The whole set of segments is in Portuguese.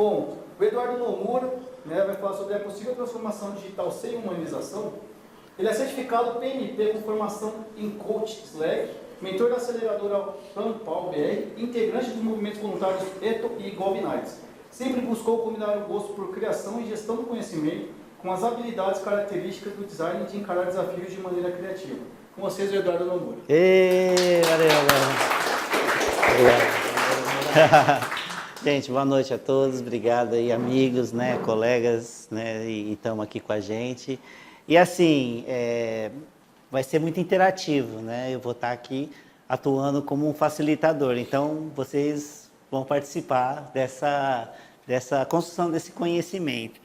Bom, o Eduardo Nomura, né, vai falar sobre a possível transformação digital sem humanização. Ele é certificado PMP com formação em Coach Slack, mentor da aceleradora Pampal BR, integrante dos movimentos voluntários ETO e Govnites. Sempre buscou combinar o gosto por criação e gestão do conhecimento com as habilidades características do design de encarar desafios de maneira criativa. Com vocês, o Eduardo Nomura. Valeu. Gente, boa noite a todos, obrigado aí, amigos, né, colegas, né, e estamos aqui com a gente. E assim, vai ser muito interativo, né, eu vou estar aqui atuando como um facilitador, então vocês vão participar dessa construção desse conhecimento.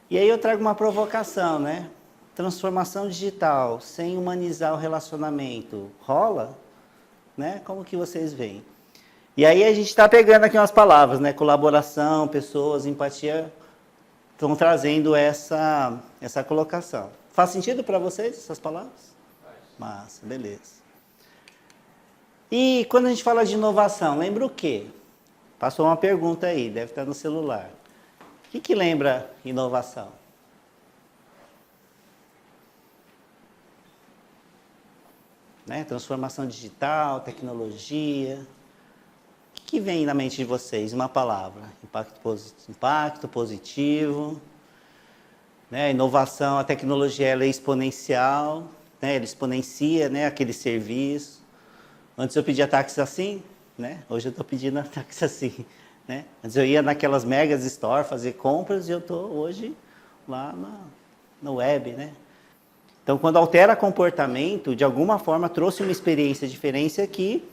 E aí eu trago uma provocação, né, transformação digital, sem humanizar o relacionamento, rola? Né, como que vocês veem? E aí a gente está pegando aqui umas palavras, né? Colaboração, pessoas, empatia, estão trazendo essa colocação. Faz sentido para vocês essas palavras? Massa, beleza. E quando a gente fala de inovação, lembra o quê? Passou uma pergunta aí, deve estar no celular. O que lembra inovação? Né? Transformação digital, tecnologia. O que vem na mente de vocês? Uma palavra. Impacto positivo. Né? Inovação, a tecnologia ela é exponencial. Né? Ela exponencia, né, aquele serviço. Antes eu pedia táxi assim, né? Hoje eu estou pedindo táxi assim. Né? Antes eu ia naquelas megas store fazer compras e eu estou hoje lá na web. Né? Então, quando altera comportamento, de alguma forma trouxe uma experiência diferente que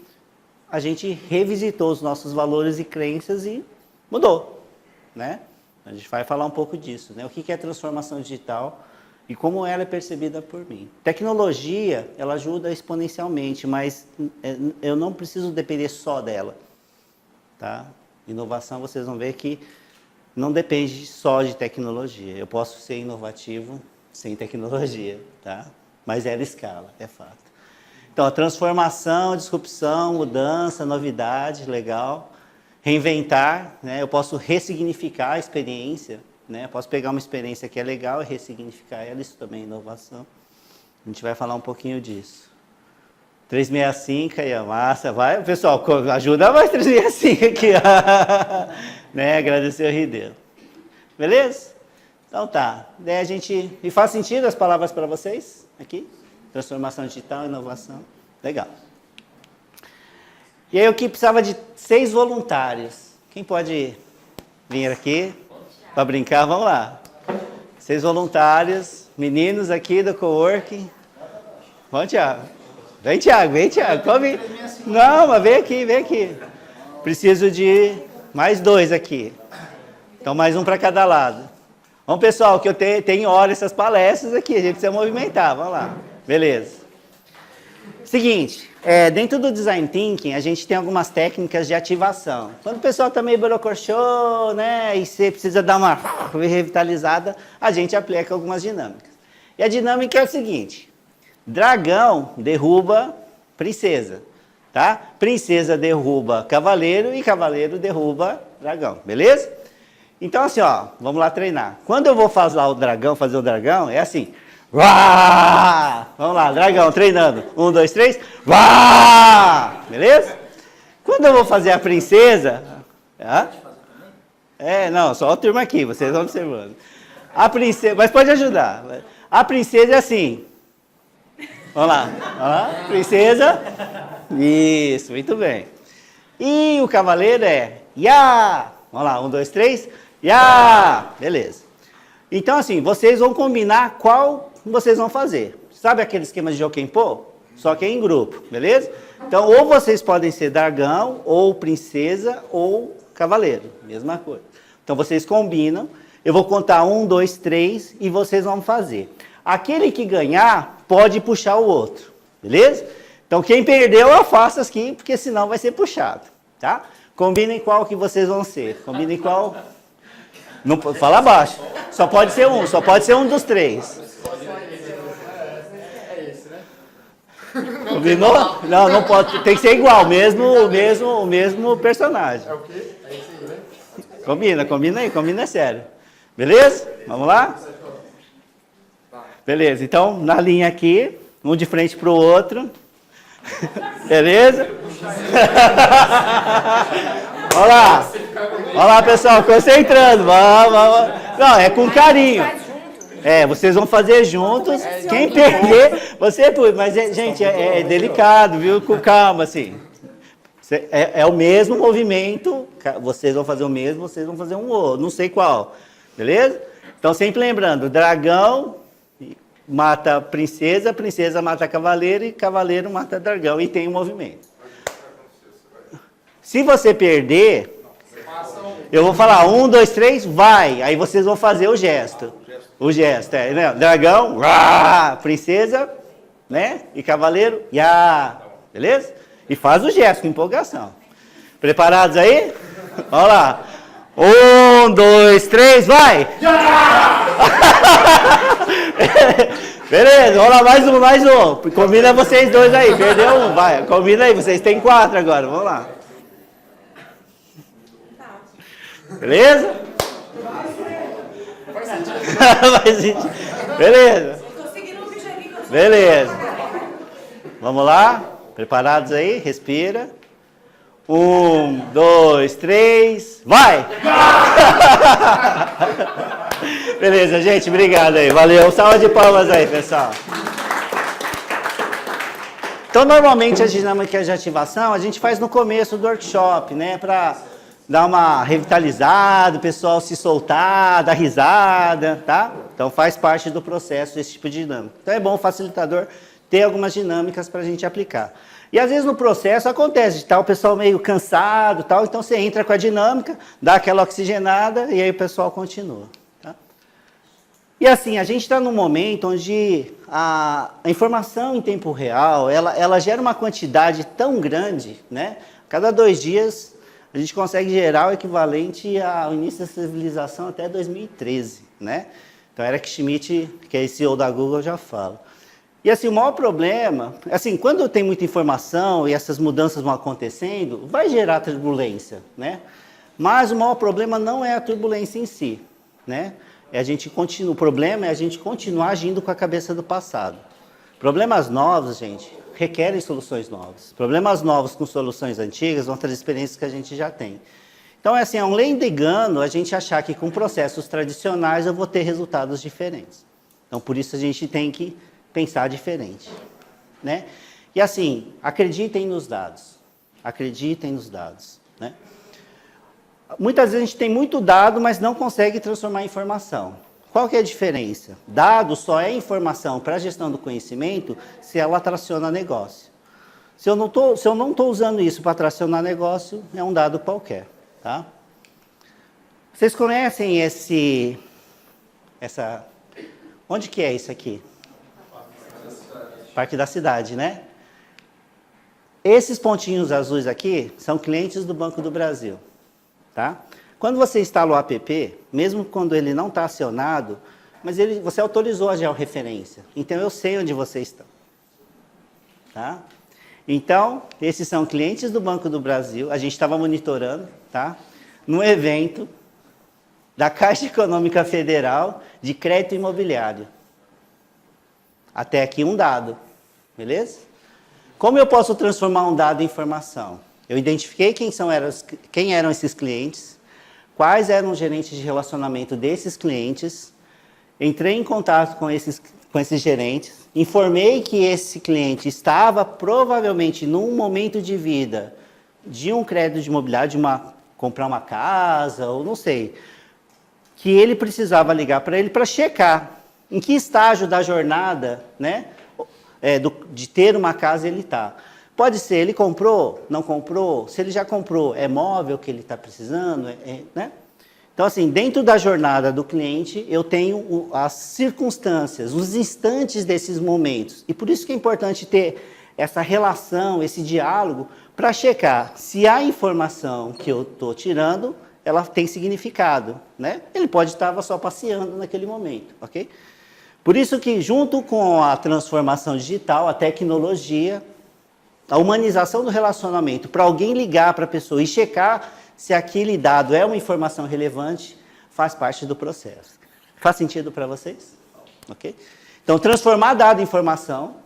a gente revisitou os nossos valores e crenças e mudou, né? A gente vai falar um pouco disso, né? O que é transformação digital e como ela é percebida por mim. Tecnologia, ela ajuda exponencialmente, mas eu não preciso depender só dela, tá? Inovação, vocês vão ver que não depende só de tecnologia. Eu posso ser inovativo sem tecnologia, tá? Mas ela escala, é fato. Então, a transformação, disrupção, mudança, novidade, legal. Reinventar, né? Eu posso ressignificar a experiência, né? Eu posso pegar uma experiência que é legal e ressignificar ela, isso também é inovação. A gente vai falar um pouquinho disso. 365 aí, massa, vai. Pessoal, ajuda mais 365 aqui, né? Agradecer o Rideiro. Beleza? Então tá. Daí a gente... E faz sentido as palavras para vocês aqui? Transformação digital, inovação. Legal. E aí eu que precisava de 6 voluntários. Quem pode vir aqui para brincar? Vamos lá. 6 voluntários, meninos aqui do coworking. Vamos, Thiago. Vem, Thiago, vem, Thiago. Pode vir. Não, mas vem aqui, vem aqui. Preciso de mais 2 aqui. Então, mais um para cada lado. Vamos, pessoal, que eu tenho hora essas palestras aqui. A gente precisa movimentar. Vamos lá. Beleza. Seguinte, dentro do Design Thinking, a gente tem algumas técnicas de ativação. Quando o pessoal está meio borocochô, né, e você precisa dar uma revitalizada, a gente aplica algumas dinâmicas. E a dinâmica é o seguinte: dragão derruba princesa, tá? Princesa derruba cavaleiro e cavaleiro derruba dragão, beleza? Então assim, ó, vamos lá treinar. Quando eu vou fazer o dragão, é assim... Uá! Vamos lá, dragão, treinando. 1, 2, 3. Uá! Beleza? Quando eu vou fazer a princesa... não, só a turma aqui, vocês vão observando. A princesa... Mas pode ajudar. A princesa é assim. Vamos lá. Princesa. Isso, muito bem. E o cavaleiro é... Ya! Vamos lá, 1, 2, 3. Ya! Beleza. Então, assim, vocês vão combinar qual vocês vão fazer. Sabe aquele esquema de Jokenpô? Só que é em grupo, beleza? Então, ou vocês podem ser dragão, ou princesa, ou cavaleiro. Mesma coisa. Então, vocês combinam. Eu vou contar 1, 2, 3 e vocês vão fazer. Aquele que ganhar pode puxar o outro, beleza? Então, quem perdeu, afasta aqui, porque senão vai ser puxado, tá? Combinem qual que vocês vão ser. Combinem qual... Não, fala abaixo. Só pode ser um dos 3. Combinou? Não, não pode. Tem que ser igual, o mesmo personagem. É o quê? É esse aí, né? Combina aí, combina é sério. Beleza? Vamos lá? Beleza, então na linha aqui, um de frente para o outro. Beleza? Olha lá, pessoal, concentrando. Vamos. Não, é com carinho. Vocês vão fazer juntos. Quem perder, você pode. Mas, gente, é delicado, viu? Com calma, assim. É o mesmo movimento. Vocês vão fazer o mesmo, vocês vão fazer um outro. Não sei qual. Beleza? Então, sempre lembrando: dragão mata princesa, princesa mata cavaleiro e cavaleiro mata dragão. E tem um movimento. Se você perder, eu vou falar 1, 2, 3, vai. Aí vocês vão fazer o gesto. O gesto, né? Dragão, rá, princesa, né? E cavaleiro, ya. Beleza? E faz o gesto com empolgação. Preparados aí? Vamos lá. 1, 2, 3, vai! Beleza, vamos lá, mais um. Combina vocês dois aí, perdeu um, vai. Combina aí, vocês têm 4 agora, vamos lá. Beleza? Beleza. Beleza. Vamos lá? Preparados aí? Respira. 1, 2, 3, vai! Beleza, gente, obrigado aí, valeu. Salva de palmas aí, pessoal. Então, normalmente, as dinâmicas de ativação a gente faz no começo do workshop, né? Para dar uma revitalizada, o pessoal se soltar, dar risada, tá? Então, faz parte do processo esse tipo de dinâmica. Então, é bom o facilitador ter algumas dinâmicas para a gente aplicar. E às vezes no processo acontece de estar o pessoal meio cansado, tal, então você entra com a dinâmica, dá aquela oxigenada e aí o pessoal continua. Tá? E assim, a gente está num momento onde a informação em tempo real, ela gera uma quantidade tão grande, né? Cada 2 dias a gente consegue gerar o equivalente ao início da civilização até 2013, né? Então Eric Schmidt, que é CEO da Google, já fala. E assim, o maior problema, assim, quando tem muita informação e essas mudanças vão acontecendo, vai gerar turbulência, né? Mas o maior problema não é a turbulência em si, né? O problema é a gente continuar agindo com a cabeça do passado. Problemas novos, gente, requerem soluções novas. Problemas novos com soluções antigas vão trazer experiências que a gente já tem. Então, é assim, é um lenda engano a gente achar que com processos tradicionais eu vou ter resultados diferentes. Então, por isso a gente tem que pensar diferente, né? E assim, acreditem nos dados, né? Muitas vezes a gente tem muito dado, mas não consegue transformar em informação. Qual que é a diferença? Dado só é informação para a gestão do conhecimento se ela traciona negócio. Se eu não estou usando isso para tracionar negócio, é um dado qualquer, tá? Vocês conhecem onde que é isso aqui? Parque da Cidade, né? Esses pontinhos azuis aqui são clientes do Banco do Brasil, tá? Quando você instala o app, mesmo quando ele não está acionado, mas você autorizou a georreferência, então eu sei onde você está, tá? Então, esses são clientes do Banco do Brasil, a gente estava monitorando, tá? No evento da Caixa Econômica Federal de Crédito Imobiliário. Até aqui um dado, beleza? Como eu posso transformar um dado em informação? Eu identifiquei quem eram esses clientes, quais eram os gerentes de relacionamento desses clientes, entrei em contato com esses gerentes, informei que esse cliente estava provavelmente num momento de vida de um crédito de imobiliário, comprar uma casa, ou não sei, que ele precisava ligar para ele para checar em que estágio da jornada, né, de ter uma casa ele está. Pode ser, ele comprou, não comprou, se ele já comprou, é móvel que ele está precisando, né? Então, assim, dentro da jornada do cliente, eu tenho as circunstâncias, os instantes desses momentos. E por isso que é importante ter essa relação, esse diálogo, para checar se a informação que eu estou tirando, ela tem significado, né? Ele pode estar só passeando naquele momento, ok? Por isso que, junto com a transformação digital, a tecnologia, a humanização do relacionamento, para alguém ligar para a pessoa e checar se aquele dado é uma informação relevante, faz parte do processo. Faz sentido para vocês? Ok? Então, transformar dado em informação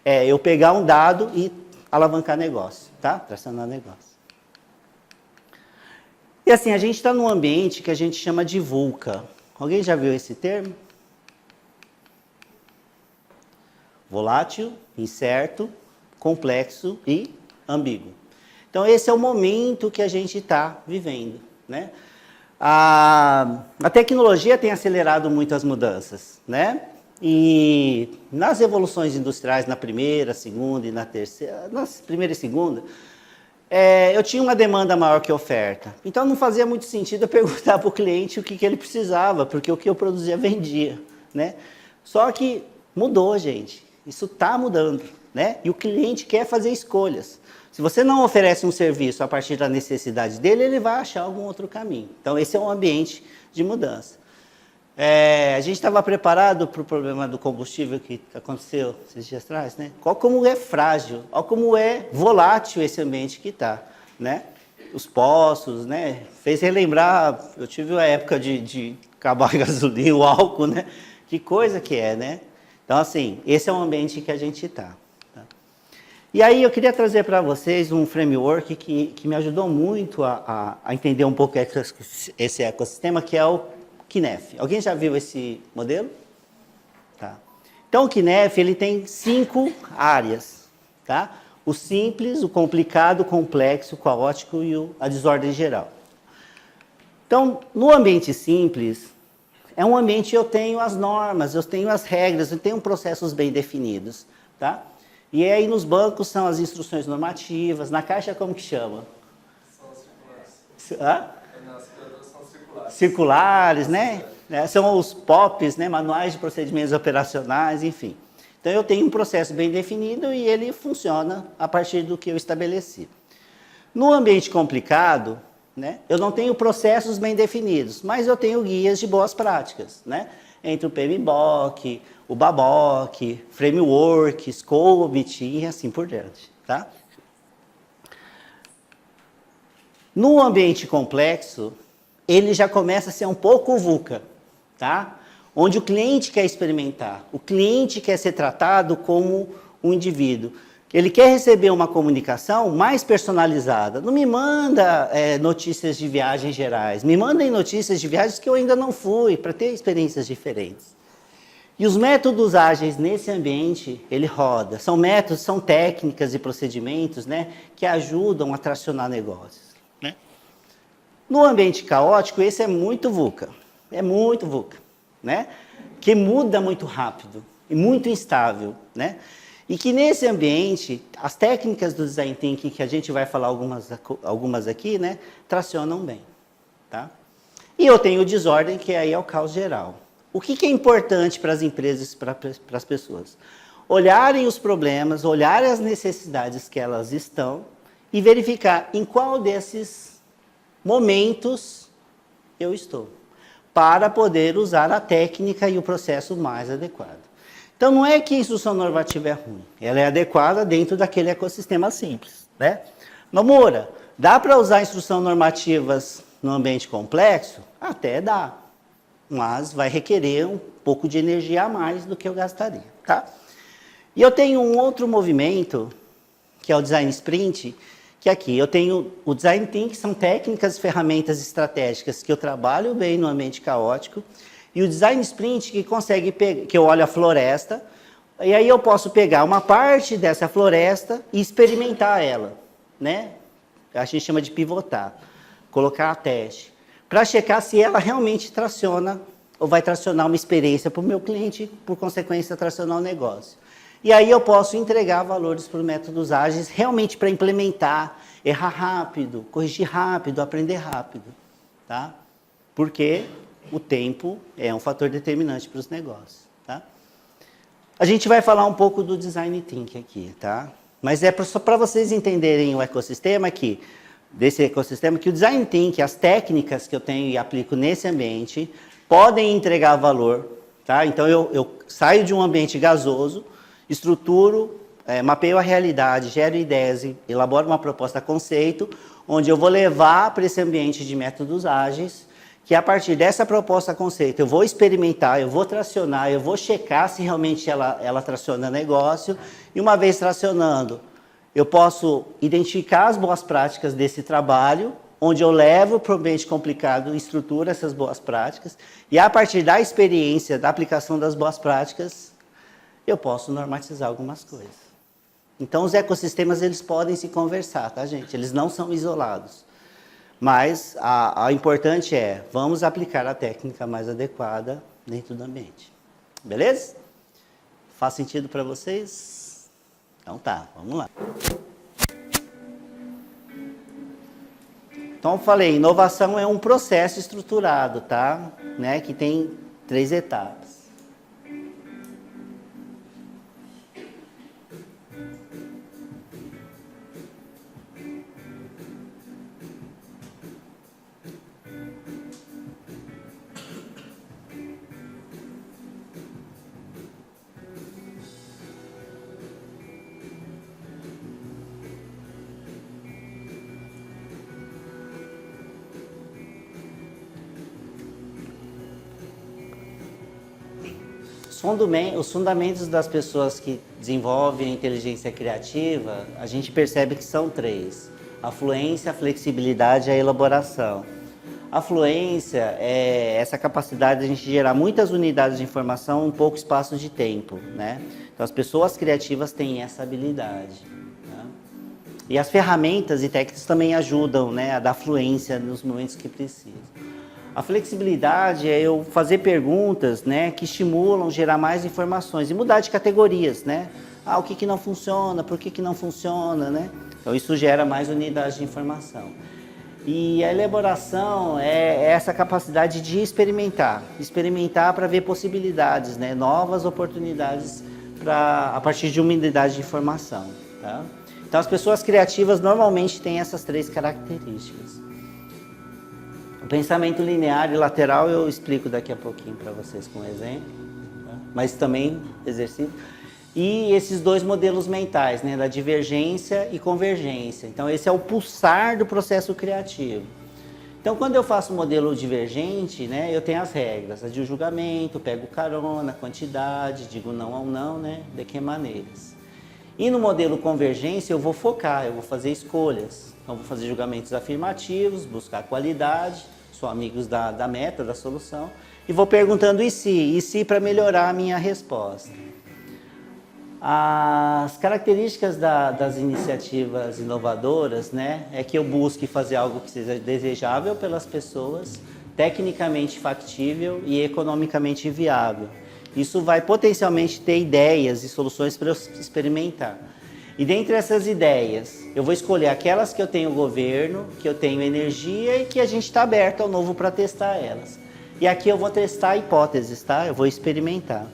é eu pegar um dado e alavancar negócio, tá? Tracionar negócio. E assim, a gente está num ambiente que a gente chama de VUCA. Alguém já viu esse termo? Volátil, incerto, complexo e ambíguo. Então, esse é o momento que a gente está vivendo, né? A tecnologia tem acelerado muito as mudanças, né? E nas evoluções industriais, na primeira, segunda e na terceira, na primeira e segunda, eu tinha uma demanda maior que oferta. Então, não fazia muito sentido eu perguntar para o cliente o que ele precisava, porque o que eu produzia vendia, né? Só que mudou, gente. Isso está mudando, né? E o cliente quer fazer escolhas. Se você não oferece um serviço a partir da necessidade dele, ele vai achar algum outro caminho. Então, esse é um ambiente de mudança. A gente estava preparado para o problema do combustível que aconteceu esses dias atrás, né? Olha como é frágil, olha como é volátil esse ambiente que está, né? Os poços, né? Fez relembrar, eu tive a época de acabar a gasolina, o álcool, né? Que coisa que é, né? Então, assim, esse é o ambiente que a gente está. Tá? E aí eu queria trazer para vocês um framework que me ajudou muito a entender um pouco esse ecossistema, que é o KNEF. Alguém já viu esse modelo? Tá. Então, o KNEF ele tem 5 áreas. Tá? O simples, o complicado, o complexo, o caótico e a desordem geral. Então, no ambiente simples, é um ambiente que eu tenho as normas, eu tenho as regras, eu tenho processos bem definidos. Tá? E aí nos bancos são as instruções normativas, na Caixa como que chama? São circulares. São circulares. Circulares, né? São os POPs, né? Manuais de procedimentos operacionais, enfim. Então eu tenho um processo bem definido e ele funciona a partir do que eu estabeleci. No ambiente complicado, né? Eu não tenho processos bem definidos, mas eu tenho guias de boas práticas, né? Entre o PMBOK, o BABOK, Framework, Scobit e assim por diante, tá? No ambiente complexo, ele já começa a ser um pouco VUCA, tá? Onde o cliente quer experimentar, o cliente quer ser tratado como um indivíduo. Ele quer receber uma comunicação mais personalizada. Não me manda notícias de viagens gerais, me mandem notícias de viagens que eu ainda não fui, para ter experiências diferentes. E os métodos ágeis nesse ambiente, ele roda. São métodos, são técnicas e procedimentos, né, que ajudam a tracionar negócios. Né? No ambiente caótico, esse é muito VUCA. É muito VUCA. Né? Que muda muito rápido e muito instável. Né? E que nesse ambiente, as técnicas do Design Thinking, que a gente vai falar algumas aqui, né, tracionam bem. Tá? E eu tenho o desordem, que aí é o caos geral. O que é importante para as empresas e para as pessoas? Olharem os problemas, olharem as necessidades que elas estão e verificar em qual desses momentos eu estou, para poder usar a técnica e o processo mais adequado. Então, não é que a instrução normativa é ruim, ela é adequada dentro daquele ecossistema simples. Né? Nomura, dá para usar instruções normativas no ambiente complexo? Até dá. Mas vai requerer um pouco de energia a mais do que eu gastaria, tá? E eu tenho um outro movimento, que é o Design Sprint, que aqui eu tenho o Design Thinking, que são técnicas, ferramentas estratégicas que eu trabalho bem no ambiente caótico, e o Design Sprint que consegue pegar, que eu olho a floresta, e aí eu posso pegar uma parte dessa floresta e experimentar ela, né? A gente chama de pivotar, colocar a teste, para checar se ela realmente traciona ou vai tracionar uma experiência para o meu cliente, por consequência, tracionar o negócio. E aí eu posso entregar valores para os métodos ágeis, realmente para implementar, errar rápido, corrigir rápido, aprender rápido. Tá? Porque o tempo é um fator determinante para os negócios. Tá? A gente vai falar um pouco do Design Thinking aqui, tá? Mas é só para vocês entenderem o ecossistema aqui, desse ecossistema, que o Design Thinking, as técnicas que eu tenho e aplico nesse ambiente, podem entregar valor. Tá? Então, eu saio de um ambiente gasoso, estruturo mapeio a realidade, gero ideias e elaboro uma proposta conceito, onde eu vou levar para esse ambiente de métodos ágeis, que a partir dessa proposta conceito eu vou experimentar, eu vou tracionar, eu vou checar se realmente ela traciona negócio, e uma vez tracionando, eu posso identificar as boas práticas desse trabalho, onde eu levo para o ambiente complicado e estruturo essas boas práticas, e a partir da experiência, da aplicação das boas práticas, eu posso normatizar algumas coisas. Então, os ecossistemas, eles podem se conversar, tá, gente? Eles não são isolados. Mas, a importante é, vamos aplicar a técnica mais adequada dentro do ambiente. Beleza? Faz sentido para vocês? Então tá, vamos lá. Então, eu falei, inovação é um processo estruturado, tá? Né? Que tem 3 etapas. Os fundamentos das pessoas que desenvolvem a inteligência criativa, a gente percebe que são 3. A fluência, a flexibilidade e a elaboração. A fluência é essa capacidade de a gente gerar muitas unidades de informação em pouco espaço de tempo, né? Então, as pessoas criativas têm essa habilidade. Né? E as ferramentas e técnicas também ajudam, né, a dar fluência nos momentos que precisam. A flexibilidade é eu fazer perguntas, né, que estimulam gerar mais informações e mudar de categorias, né? O que não funciona, por que não funciona, né? Então isso gera mais unidades de informação. E a elaboração é essa capacidade de experimentar para ver possibilidades, né, novas oportunidades a partir de uma unidade de informação, tá? Então as pessoas criativas normalmente têm essas 3 características. O pensamento linear e lateral eu explico daqui a pouquinho para vocês com um exemplo, tá? Mas também exercício. E esses 2 modelos mentais, né, da divergência e convergência. Então esse é o pulsar do processo criativo. Então quando eu faço o modelo divergente, né, eu tenho as regras, a de julgamento, pego carona, quantidade, digo não ou não, né, de que maneiras. E no modelo convergência eu vou focar, eu vou fazer escolhas. Então vou fazer julgamentos afirmativos, buscar qualidade, sou amigos da meta, da solução, e vou perguntando e se para melhorar a minha resposta. As características das iniciativas inovadoras, né, é que eu busque fazer algo que seja desejável pelas pessoas, tecnicamente factível e economicamente viável. Isso vai potencialmente ter ideias e soluções para eu experimentar. E dentre essas ideias, eu vou escolher aquelas que eu tenho governo, que eu tenho energia e que a gente está aberto ao novo para testar elas. E aqui eu vou testar hipóteses, tá? Eu vou experimentar.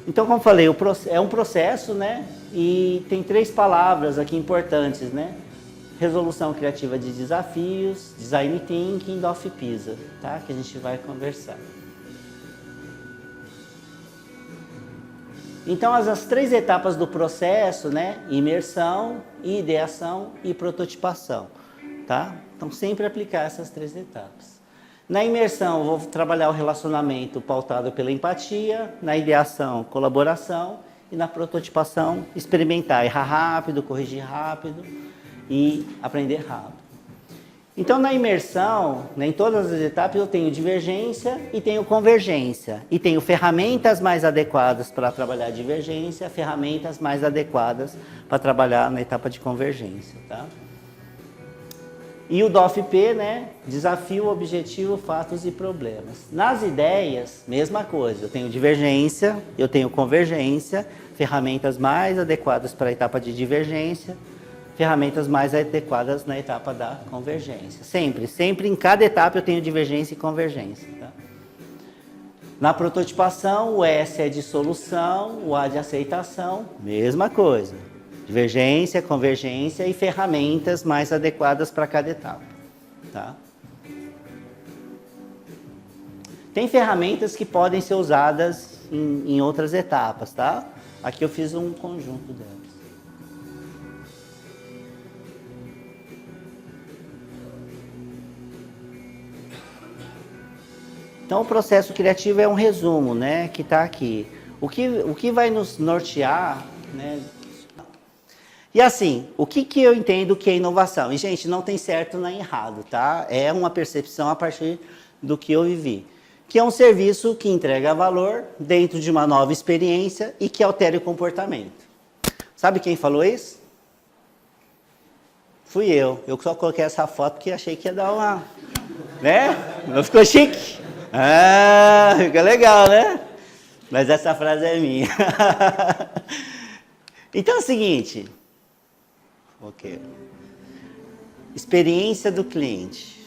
Então, como falei, é um processo, né? E tem 3 palavras aqui importantes, né? Resolução criativa de desafios, design thinking, DOF PISA, tá? Que a gente vai conversar. Então, as 3 etapas do processo, né? Imersão, ideação e prototipação, tá? Então, sempre aplicar essas 3 etapas. Na imersão, eu vou trabalhar o relacionamento pautado pela empatia, na ideação, colaboração, e na prototipação, experimentar, errar rápido, corrigir rápido e aprender rápido. Então, na imersão, né, em todas as etapas, eu tenho divergência e tenho convergência. E tenho ferramentas mais adequadas para trabalhar divergência, ferramentas mais adequadas para trabalhar na etapa de convergência, tá? E o DOF-P, né? Desafio, objetivo, fatos e problemas. Nas ideias, mesma coisa. Eu tenho divergência, eu tenho convergência, ferramentas mais adequadas para a etapa de divergência, ferramentas mais adequadas na etapa da convergência. Sempre em cada etapa eu tenho divergência e convergência. Tá? Na prototipação, o S é de solução, o A de aceitação, mesma coisa. Divergência, convergência e ferramentas mais adequadas para cada etapa. Tá? Tem ferramentas que podem ser usadas em outras etapas, tá? Aqui eu fiz um conjunto delas. Então, o processo criativo é um resumo, né, que está aqui. O que vai nos nortear, né? E assim, o que eu entendo que é inovação? E, gente, não tem certo nem errado, tá? É uma percepção a partir do que eu vivi. Que é um serviço que entrega valor dentro de uma nova experiência e que altere o comportamento. Sabe quem falou isso? Fui eu. Eu só coloquei essa foto porque achei que ia dar uma... Né? Não ficou chique? Ah, fica legal, né? Mas essa frase é minha. Então é o seguinte... Ok. Experiência do cliente.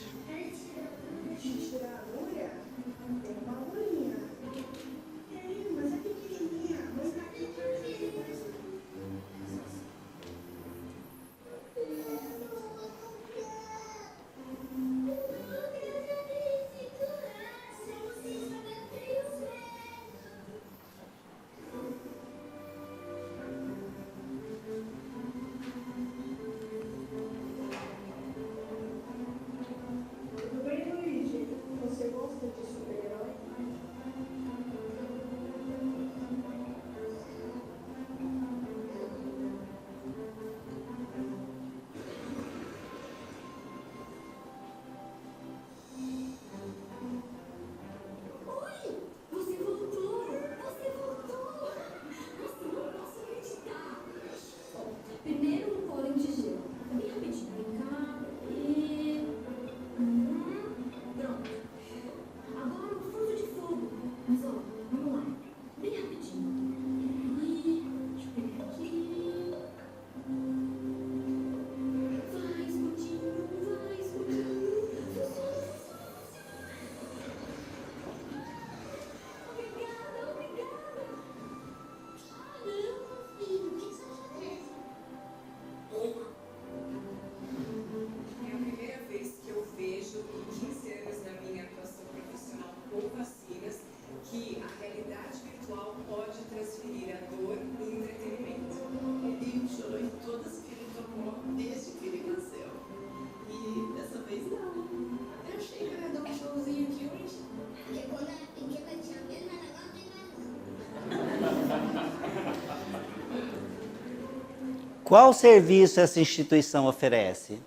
Qual serviço essa instituição oferece?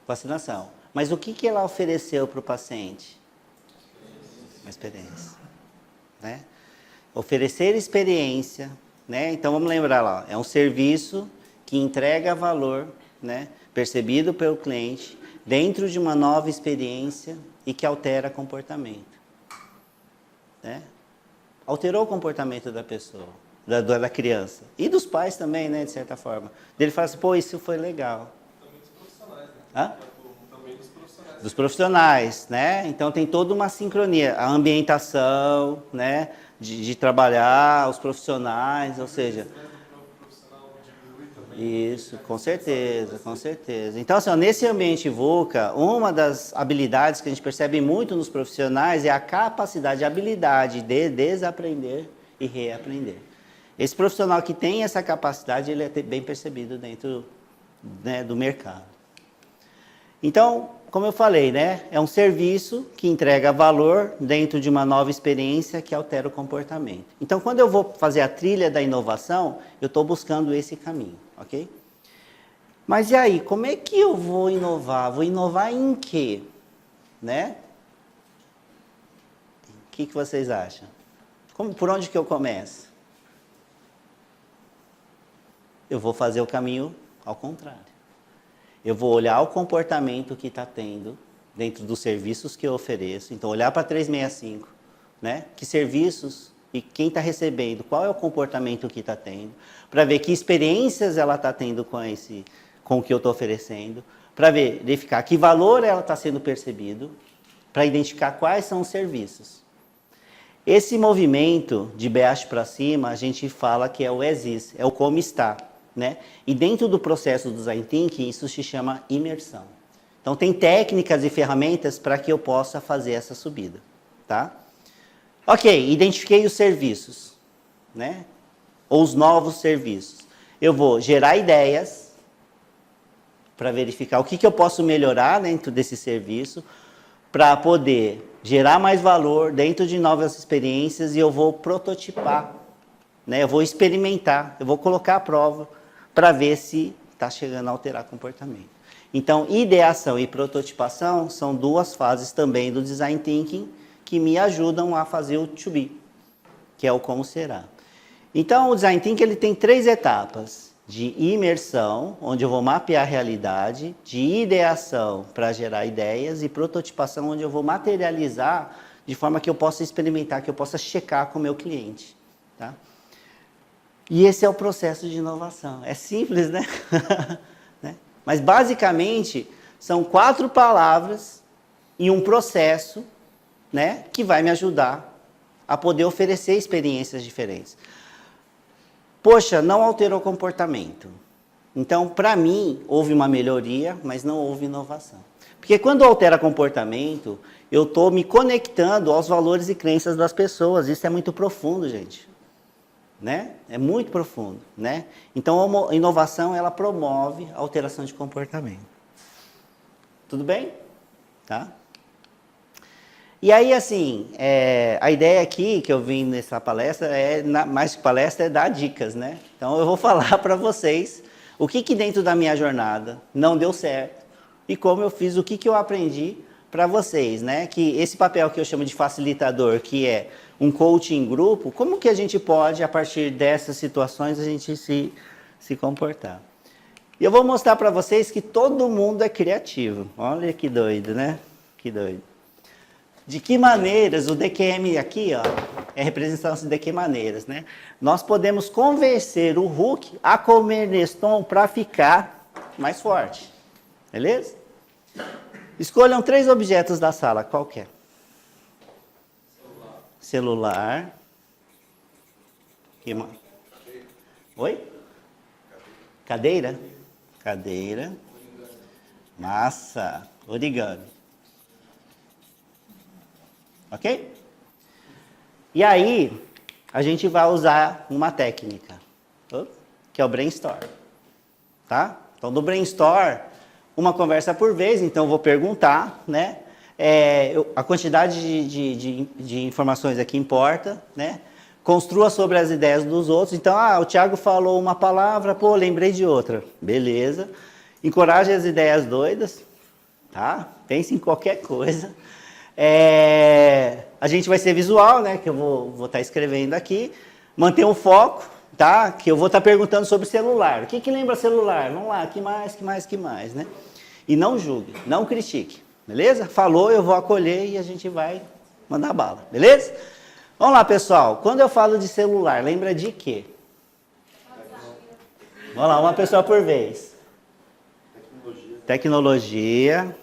Vacinação. Mas o que ela ofereceu para o paciente? Uma experiência. Né? Oferecer experiência. Né? Então vamos lembrar lá, é um serviço que entrega valor, né, percebido pelo cliente, dentro de uma nova experiência e que altera comportamento. Né? Alterou o comportamento da pessoa. Da criança. E dos pais também, né, de certa forma. Ele fala assim, pô, isso foi legal. Também dos profissionais, né? Hã? Também dos profissionais. Dos profissionais, né? Então tem toda uma sincronia. A ambientação, né, de trabalhar, os profissionais, ou seja... Isso, com certeza, com certeza. Então, assim, ó, nesse ambiente VUCA, uma das habilidades que a gente percebe muito nos profissionais é a capacidade, a habilidade de desaprender e reaprender. Esse profissional que tem essa capacidade, ele é bem percebido dentro, né, do mercado. Então, como eu falei, né, é um serviço que entrega valor dentro de uma nova experiência que altera o comportamento. Então, quando eu vou fazer a trilha da inovação, eu estou buscando esse caminho, ok? Mas e aí, como é que eu vou inovar? Vou inovar em quê? Né? O que vocês acham? Por onde que eu começo? Eu vou fazer o caminho ao contrário. Eu vou olhar o comportamento que está tendo dentro dos serviços que eu ofereço. Então, olhar para 365, né? Que serviços e quem está recebendo, qual é o comportamento que está tendo, para ver que experiências ela está tendo com o que eu estou oferecendo, para verificar que valor ela está sendo percebido, para identificar quais são os serviços. Esse movimento de baixo para cima, a gente fala que é o as is, é o como está. Né? E dentro do processo do Design Thinking, isso se chama imersão. Então, tem técnicas e ferramentas para que eu possa fazer essa subida. Tá? Ok, identifiquei os serviços. Né? ou os novos serviços? Eu vou gerar ideias para verificar o que eu posso melhorar dentro desse serviço, para poder gerar mais valor dentro de novas experiências, e eu vou prototipar, né? Eu vou experimentar, eu vou colocar à prova para ver se está chegando a alterar comportamento. Então, ideação e prototipação são duas fases também do Design Thinking que me ajudam a fazer o to be, que é o como será. Então, o Design Thinking ele tem 3 etapas: de imersão, onde eu vou mapear a realidade, de ideação para gerar ideias, e prototipação, onde eu vou materializar de forma que eu possa experimentar, que eu possa checar com o meu cliente. Tá? E esse é o processo de inovação. É simples, né? Né? Mas, basicamente, são 4 palavras e um processo, né, que vai me ajudar a poder oferecer experiências diferentes. Poxa, não alterou o comportamento. Então, para mim, houve uma melhoria, mas não houve inovação. Porque quando altera comportamento, eu estou me conectando aos valores e crenças das pessoas. Isso é muito profundo, gente. Né? É muito profundo. Né? Então, a inovação, ela promove a alteração de comportamento. Tudo bem? Tá? E aí, assim, a ideia aqui que eu vim nessa palestra, mais que palestra, é dar dicas, né? Então, eu vou falar para vocês o que dentro da minha jornada não deu certo e como eu fiz, o que eu aprendi para vocês, né? Que esse papel que eu chamo de facilitador, que é um coaching em grupo, como que a gente pode, a partir dessas situações, a gente se comportar. E eu vou mostrar para vocês que todo mundo é criativo. Olha que doido, né? Que doido. De que maneiras, o DQM aqui, ó, é representação de que maneiras, né? Nós podemos convencer o Hulk a comer Neston para ficar mais forte. Beleza? Escolham 3 objetos da sala, qual que é? Celular. Que mais? Oi? Cadeira? Cadeira. Massa. Origami. Ok? E aí, a gente vai usar uma técnica, que é o brainstorm. Tá? Então, do brainstorm, uma conversa por vez, então eu vou perguntar, né? A quantidade de informações aqui importa, né? Construa sobre as ideias dos outros. Então, o Thiago falou uma palavra, pô, lembrei de outra. Beleza. Encoraje as ideias doidas, tá? Pense em qualquer coisa. A gente vai ser visual, né? Que eu vou estar escrevendo aqui. Manter um foco, tá? Que eu vou estar perguntando sobre celular. O que lembra celular? Vamos lá, que mais, né? E não julgue, não critique, beleza? Falou, eu vou acolher e a gente vai mandar bala, beleza? Vamos lá, pessoal. Quando eu falo de celular, lembra de quê? Vamos lá, uma pessoa por vez. Tecnologia.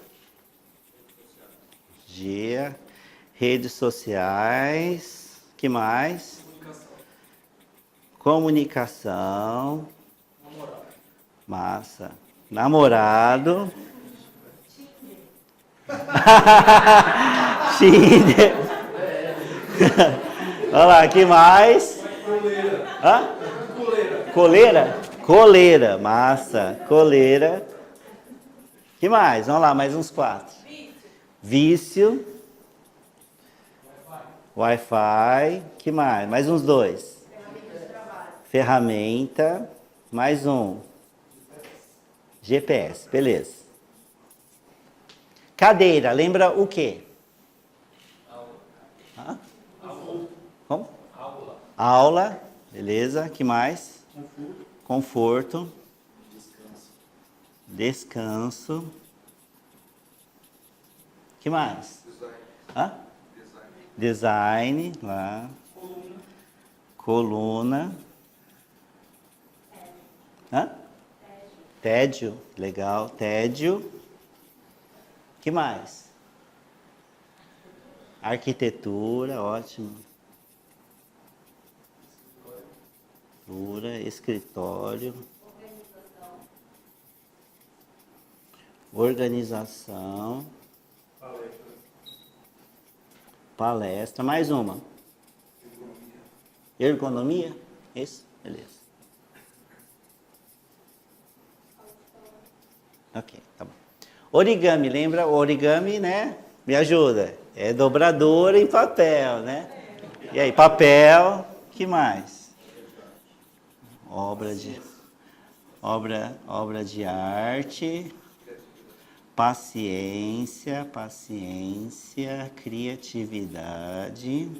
Redes sociais, que mais? Comunicação. Massa. Namorado. Tinder. Olha lá, que mais? Hã? Coleira. Coleira, massa. Coleira. Que mais? Vamos lá, mais uns 4. Vício. Wi-Fi. Que mais? Mais uns 2. Ferramenta. Mais um. GPS. Beleza. Cadeira. Lembra o quê? Aula. Como? Aula. Beleza. Que mais? Conforto. Descanso. Que mais? Design. Lá. Coluna. Tédio. Legal. Tédio. Que mais? Arquitetura. Ótimo. Escritório. Organização. Palestra. Mais uma. Ergonomia. Isso. Beleza. Ok, tá bom. Origami, lembra? O origami, né? Me ajuda. É dobradora em papel, né? E aí, papel, que mais? Obra de arte, paciência, criatividade,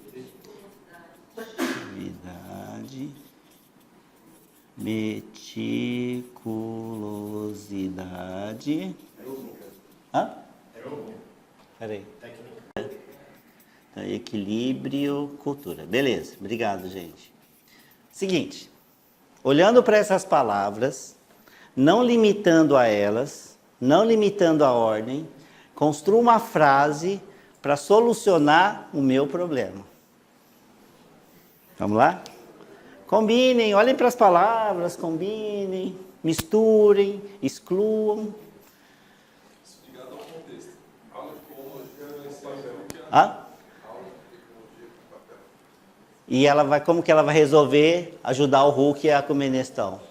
meticulosidade. Hã? Peraí. Então, equilíbrio, cultura. Beleza, obrigado, gente. Seguinte, olhando para essas palavras, não limitando a elas, não limitando a ordem, construa uma frase para solucionar o meu problema. Vamos lá? Combinem, olhem para as palavras, combinem, misturem, excluam. Isso ligado ao contexto. Aula de tecnologia ensina o que é Ah? aula de tecnologia com papel. E ela vai, como que ela vai resolver ajudar o Hulk a comer Nestão?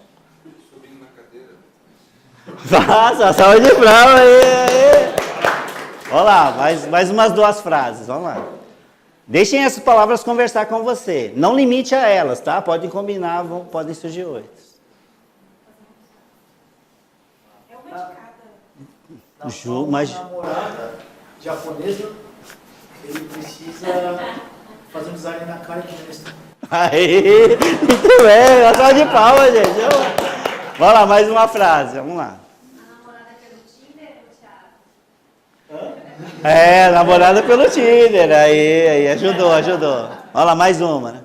Subindo na cadeira. Faça, salve de palmas aí. Olha lá, mais umas 2 frases, vamos lá. Deixem essas palavras conversar com você. Não limite a elas, tá? Podem combinar, podem surgir outras. É uma de cada. Mas... Uma namorada japonesa, ele precisa fazer um design na cara que eles estão. Aí, muito bem, uma salva de palmas, gente. Vamos lá, mais uma frase, vamos lá. A namorada pelo Tinder, Thiago? É, namorada pelo Tinder, aí, ajudou. Olha lá, mais uma, né?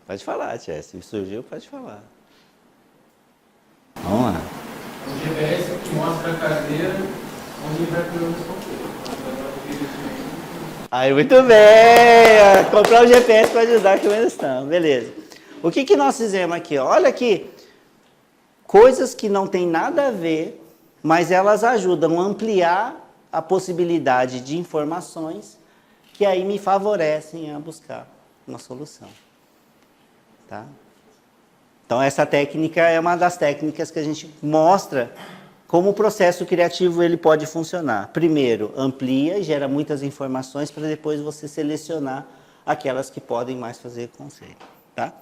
Pode falar, Tia, se surgiu, pode falar. Vamos lá. O GPS que mostra a cadeira onde vai para o escoteiro. Aí, muito bem! Comprar o GPS para ajudar que eles estão. Beleza. O que nós fizemos aqui? Olha aqui. Coisas que não tem nada a ver, mas elas ajudam a ampliar a possibilidade de informações que aí me favorecem a buscar uma solução. Tá? Então, essa técnica é uma das técnicas que a gente mostra como o processo criativo ele pode funcionar. Primeiro, amplia e gera muitas informações para depois você selecionar aquelas que podem mais fazer conceito. Tá?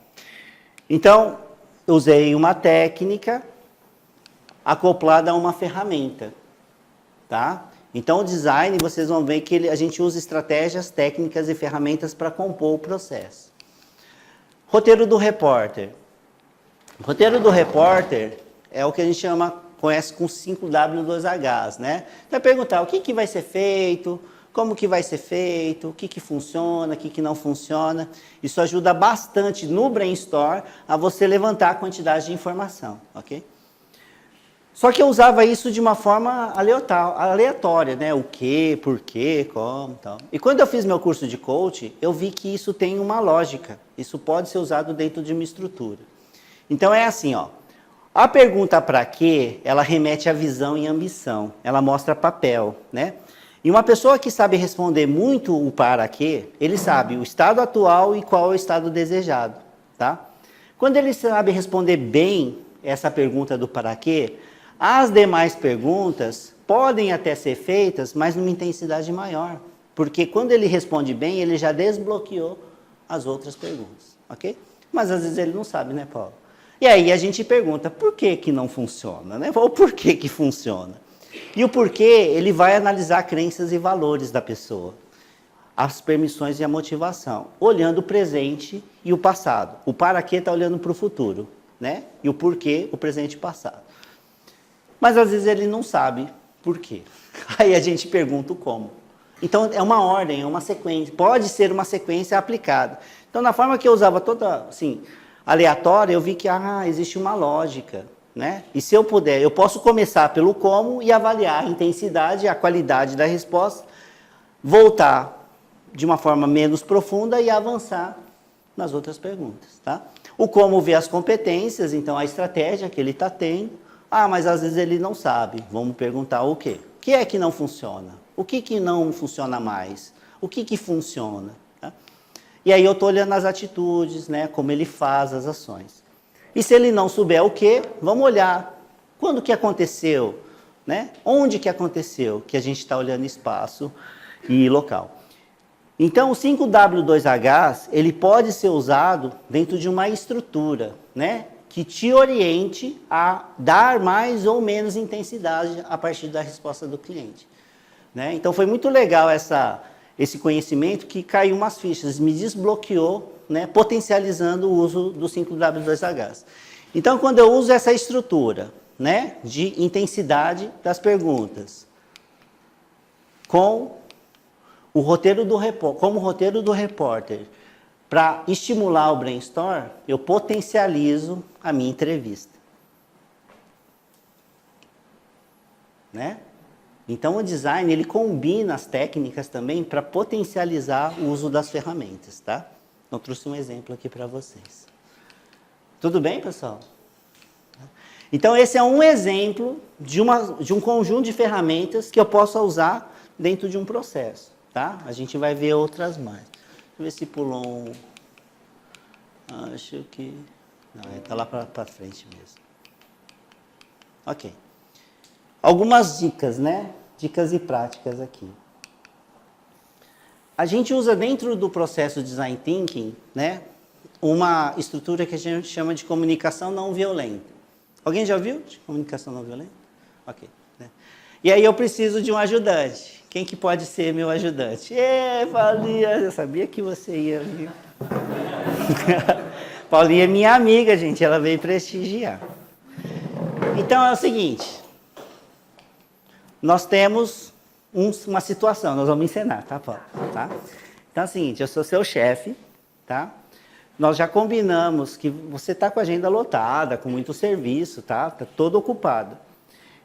Então, usei uma técnica acoplada a uma ferramenta. Tá? Então, o design, vocês vão ver que a gente usa estratégias, técnicas e ferramentas para compor o processo. Roteiro do repórter. O roteiro do repórter é o que a gente conhece com 5W2Hs, né? Vai perguntar o que vai ser feito, como que vai ser feito, o que funciona, o que não funciona. Isso ajuda bastante no brainstorm a você levantar a quantidade de informação, ok? Só que eu usava isso de uma forma aleatória, né? O que, por quê, como, tal. E quando eu fiz meu curso de coach, eu vi que isso tem uma lógica. Isso pode ser usado dentro de uma estrutura. Então é assim, ó. A pergunta para quê, ela remete à visão e ambição. Ela mostra papel, né? E uma pessoa que sabe responder muito o para quê, ele sabe o estado atual e qual é o estado desejado, tá? Quando ele sabe responder bem essa pergunta do para quê, as demais perguntas podem até ser feitas, mas numa intensidade maior. Porque quando ele responde bem, ele já desbloqueou as outras perguntas, ok? Mas às vezes ele não sabe, né, Paulo? E aí a gente pergunta, por que que não funciona, né? Ou por que que funciona? E o porquê, ele vai analisar crenças e valores da pessoa, as permissões e a motivação, olhando o presente e o passado. O para quê está olhando para o futuro, né? E o porquê, o presente e o passado. Mas às vezes ele não sabe por quê. Aí a gente pergunta o como. Então é uma ordem, é uma sequência. Pode ser uma sequência aplicada. Então na forma que eu usava toda, assim, aleatória, eu vi que existe uma lógica, né? E se eu puder, eu posso começar pelo como e avaliar a intensidade e a qualidade da resposta, voltar de uma forma menos profunda e avançar nas outras perguntas, tá? O como ver as competências, então a estratégia que ele está tendo. Ah, mas às vezes ele não sabe. Vamos perguntar o quê? O que é que não funciona? O que não funciona mais? O que funciona? Tá? E aí eu estou olhando as atitudes, né, como ele faz as ações. E se ele não souber o que, vamos olhar. Quando que aconteceu? Né? Onde que aconteceu? Que a gente está olhando espaço e local. Então, o 5W2H, ele pode ser usado dentro de uma estrutura, né, que te oriente a dar mais ou menos intensidade a partir da resposta do cliente. Né? Então, foi muito legal esse conhecimento que caiu umas fichas, me desbloqueou, né, potencializando o uso do 5W2H. Então, quando eu uso essa estrutura, né, de intensidade das perguntas, como o roteiro do repórter, para estimular o brainstorm, eu potencializo a minha entrevista. Né? Então, o design, ele combina as técnicas também para potencializar o uso das ferramentas, tá? Então, trouxe um exemplo aqui para vocês. Tudo bem, pessoal? Então, esse é um exemplo de um conjunto de ferramentas que eu possa usar dentro de um processo, tá? A gente vai ver outras mais. Deixa eu ver se pulou um... Acho que... Não, está lá para frente mesmo. Ok. Algumas dicas, né? Dicas e práticas aqui. A gente usa dentro do processo Design Thinking, né, uma estrutura que a gente chama de comunicação não violenta. Alguém já viu de comunicação não violenta? Ok. Né? E aí eu preciso de um ajudante. Quem que pode ser meu ajudante? Paulinha, eu sabia que você ia vir. Paulinha é minha amiga, gente, ela veio prestigiar. Então é o seguinte, nós temos uma situação, nós vamos encenar, tá, Paulo? Tá? Então é o seguinte, eu sou seu chefe, tá? Nós já combinamos que você está com a agenda lotada, com muito serviço, tá? Está todo ocupado.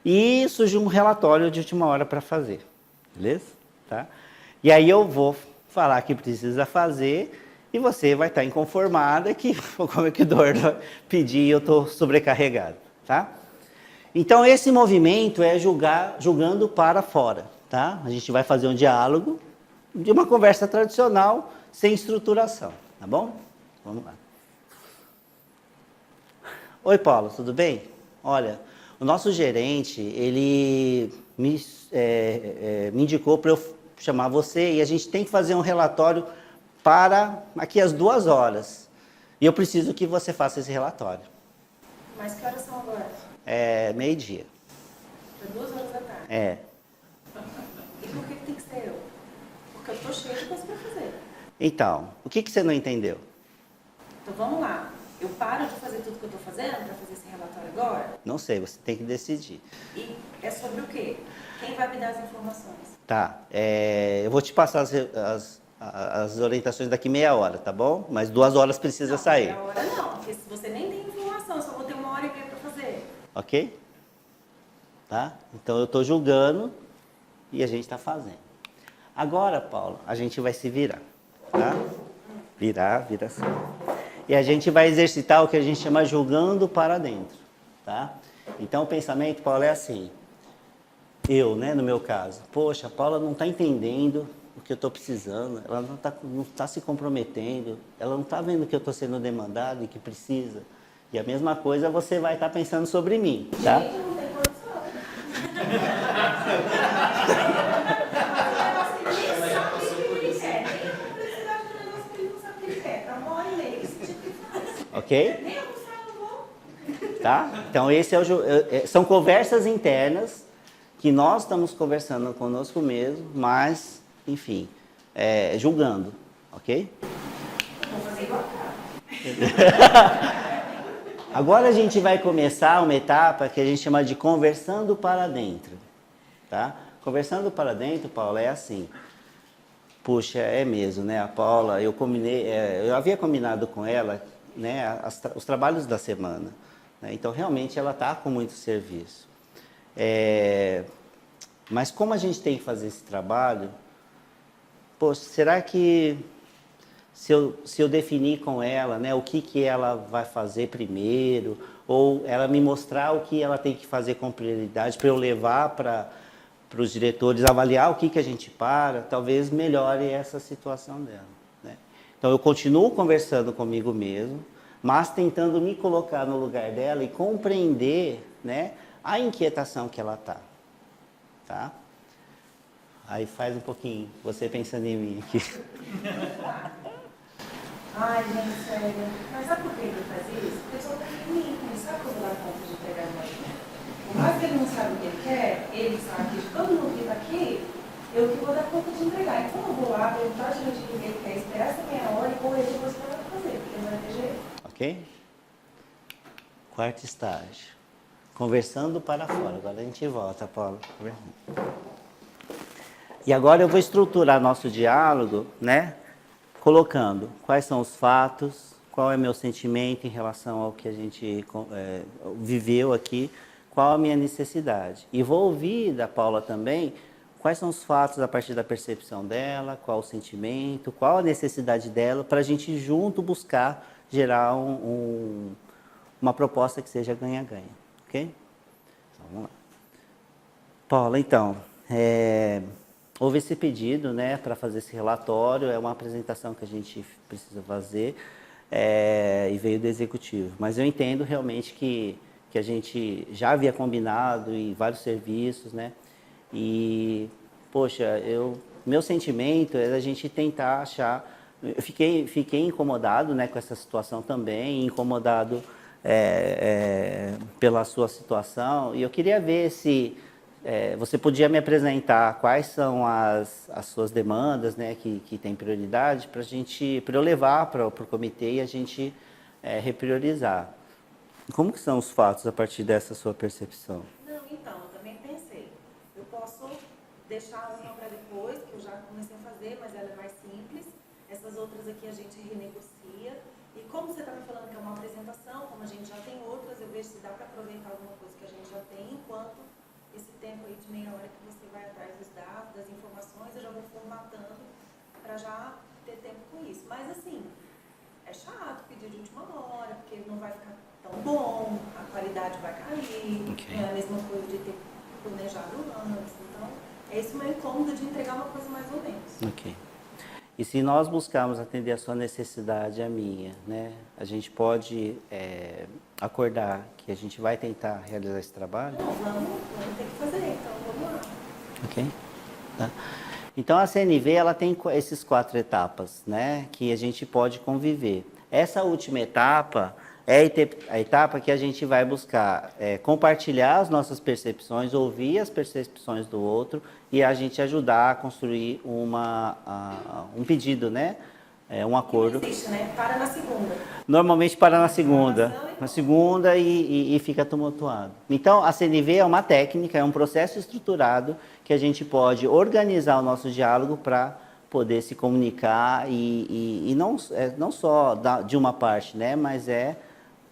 E surgiu um relatório de última hora para fazer, beleza? Tá? E aí eu vou falar que precisa fazer e você vai estar inconformada que como é que o Dordo pedir e eu estou sobrecarregado, tá? Então esse movimento é julgando para fora, tá? A gente vai fazer um diálogo de uma conversa tradicional sem estruturação, tá bom? Vamos lá. Oi, Paulo, tudo bem? Olha, o nosso gerente, ele me indicou para eu chamar você e a gente tem que fazer um relatório para aqui às 2 horas. E eu preciso que você faça esse relatório. Mas que horas são agora? É meio-dia. Para 2 horas da tarde? É. E por que tem que ser eu? Porque eu estou cheia de coisa para fazer. Então, o que você não entendeu? Então vamos lá. Eu paro de fazer tudo que eu estou fazendo para fazer esse relatório agora? Não sei, você tem que decidir. E é sobre o quê? Quem vai me dar as informações? Tá, eu vou te passar as orientações daqui meia hora, tá bom? Mas 2 horas precisa sair. Meia hora não, porque se você nem tem informação, eu só vou ter 1 hora e meia para fazer. Ok? Tá? Então eu estou julgando e a gente está fazendo. Agora, Paulo, a gente vai se virar, tá? Vira assim. E a gente vai exercitar o que a gente chama julgando para dentro, tá? Então o pensamento, Paulo, é assim. Eu, né, no meu caso, poxa, a Paula não está entendendo o que eu estou precisando, ela não tá se comprometendo, ela não está vendo que eu estou sendo demandado e que precisa. E a mesma coisa você vai estar pensando sobre mim, tá? Gente, não tem condição. Ok? Tá? Então, esse são conversas internas que nós estamos conversando conosco mesmo, mas, enfim, julgando, ok? Vou fazer igual a Agora a gente vai começar uma etapa que a gente chama de conversando para dentro, tá? Conversando para dentro, Paula, é assim. Puxa, é mesmo, né? A Paula, eu havia combinado com ela, né, os trabalhos da semana, né? Então, realmente, ela está com muito serviço. Mas como a gente tem que fazer esse trabalho, poxa, será que se eu definir com ela, né, o que ela vai fazer primeiro, ou ela me mostrar o que ela tem que fazer com prioridade para eu levar para os diretores avaliar o que a gente talvez melhore essa situação dela, né? Então eu continuo conversando comigo mesmo, mas tentando me colocar no lugar dela e compreender, né, a inquietação que ela tá? Aí faz um pouquinho, você pensando em mim aqui. Ai, gente, sério. Mas sabe por que ele faz isso? Porque ele só confia em mim. Ele sabe que eu vou dar conta de entregar uma ajuda. Por mais que ele não sabe o que ele quer, ele sabe que de todo mundo que está aqui, eu que vou dar conta de entregar. Então eu vou lá, perguntar direito o que ele quer, esperar essa meia hora e com ele depois para fazer, porque não vai ter jeito. Ok? Quarto estágio. Conversando para fora. Agora a gente volta, Paula. E agora eu vou estruturar nosso diálogo, né? Colocando quais são os fatos, qual é meu sentimento em relação ao que a gente viveu aqui, qual a minha necessidade. E vou ouvir da Paula também quais são os fatos a partir da percepção dela, qual o sentimento, qual a necessidade dela, para a gente junto buscar gerar uma proposta que seja ganha-ganha. Ok? Então, vamos lá. Paula, então, houve esse pedido, né, para fazer esse relatório, é uma apresentação que a gente precisa fazer, e veio do executivo. Mas eu entendo realmente que a gente já havia combinado em vários serviços, né, e, poxa, meu sentimento é a gente tentar achar... Eu fiquei incomodado, né, com essa situação também, incomodado pela sua situação, e eu queria ver se... você podia me apresentar quais são as suas demandas, né, que tem prioridade para eu levar para o comitê e a gente repriorizar. Como que são os fatos a partir dessa sua percepção? Não, então, eu também pensei. Eu posso deixar uma para depois, que eu já comecei a fazer, mas ela é mais simples. Essas outras aqui a gente renegocia. E como você está me falando que é uma apresentação, como a gente já tem outras, eu vejo se dá para aproveitar alguma coisa que a gente já tem, enquanto esse tempo aí de meia hora que você vai atrás dos dados, das informações, eu já vou formatando para já ter tempo com isso. Mas assim, é chato pedir de última hora, porque não vai ficar tão bom, a qualidade vai cair, Okay. não é a mesma coisa de ter planejado antes. Então, é esse o meu incômodo de entregar uma coisa mais ou menos. Ok. E se nós buscarmos atender a sua necessidade, a minha, né, a gente pode acordar que a gente vai tentar realizar esse trabalho? Não, vamos ter que fazer, então vamos lá. Ok? Tá. Então a CNV ela tem esses 4 etapas, né, que a gente pode conviver. Essa última etapa é a etapa que a gente vai buscar compartilhar as nossas percepções, ouvir as percepções do outro e a gente ajudar a construir um pedido, né, um acordo. Não existe, né? Para na segunda. Normalmente para na segunda e fica tumultuado. Então, a CNV é uma técnica, é um processo estruturado que a gente pode organizar o nosso diálogo para poder se comunicar e não só de uma parte, né, mas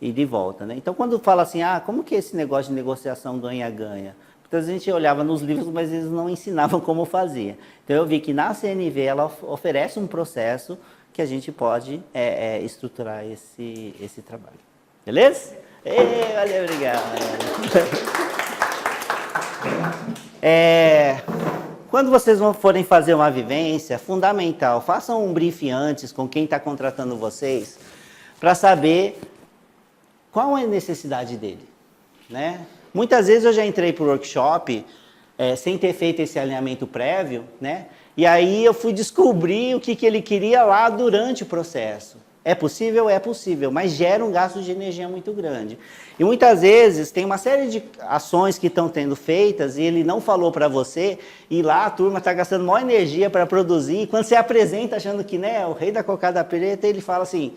ir de volta, né? Então, quando fala assim, como que esse negócio de negociação ganha-ganha? Porque a gente olhava nos livros, mas eles não ensinavam como fazia. Então, eu vi que na CNV ela oferece um processo que a gente pode estruturar esse trabalho. Beleza? Valeu, obrigado. Quando vocês forem fazer uma vivência, é fundamental, façam um briefing antes com quem está contratando vocês, para saber qual é a necessidade dele, né? Muitas vezes eu já entrei para o workshop sem ter feito esse alinhamento prévio, né? E aí eu fui descobrir o que ele queria lá durante o processo. É possível? É possível, mas gera um gasto de energia muito grande. E muitas vezes tem uma série de ações que estão sendo feitas e ele não falou para você, e lá a turma está gastando maior energia para produzir, e quando você apresenta achando que, né, o rei da cocada preta, ele fala assim,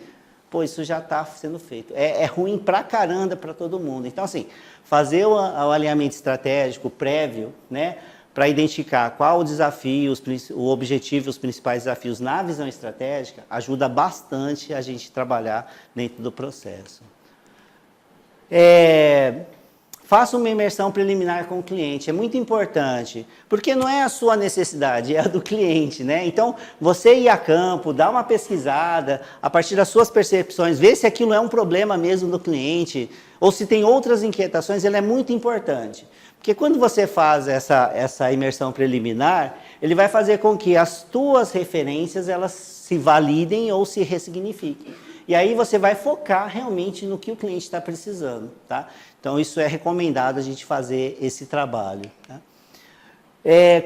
pô, isso já está sendo feito. É ruim pra caramba para todo mundo. Então, assim, fazer o alinhamento estratégico prévio, né, para identificar qual o desafio, o objetivo, os principais desafios na visão estratégica, ajuda bastante a gente trabalhar dentro do processo. faça uma imersão preliminar com o cliente, é muito importante, porque não é a sua necessidade, é a do cliente, né? Então, você ir a campo, dar uma pesquisada, a partir das suas percepções, ver se aquilo é um problema mesmo do cliente, ou se tem outras inquietações, ele é muito importante. Porque quando você faz essa imersão preliminar, ele vai fazer com que as tuas referências, elas se validem ou se ressignifiquem. E aí você vai focar realmente no que o cliente está precisando, tá? Então, isso é recomendado a gente fazer esse trabalho. Tá?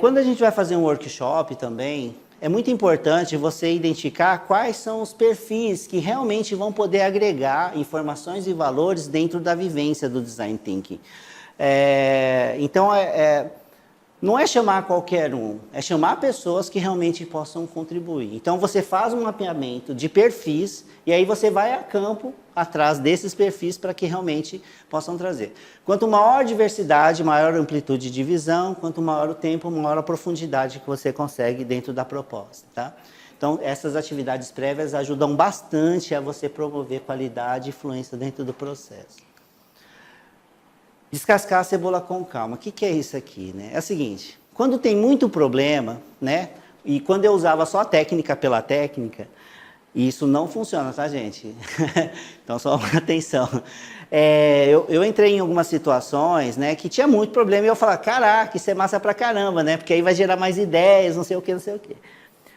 Quando a gente vai fazer um workshop também, é muito importante você identificar quais são os perfis que realmente vão poder agregar informações e valores dentro da vivência do Design Thinking. Então, não é chamar qualquer um, é chamar pessoas que realmente possam contribuir. Então, você faz um mapeamento de perfis e aí você vai a campo atrás desses perfis para que realmente possam trazer. Quanto maior diversidade, maior amplitude de visão, quanto maior o tempo, maior a profundidade que você consegue dentro da proposta. Tá? Então, essas atividades prévias ajudam bastante a você promover qualidade e fluência dentro do processo. Descascar a cebola com calma. O que é isso aqui? Né? É o seguinte, quando tem muito problema, né, e quando eu usava só a técnica pela técnica, isso não funciona, tá, gente? Então, só uma atenção. Eu entrei em algumas situações, né, que tinha muito problema e eu falava, caraca, isso é massa pra caramba, né, porque aí vai gerar mais ideias, não sei o que, não sei o que.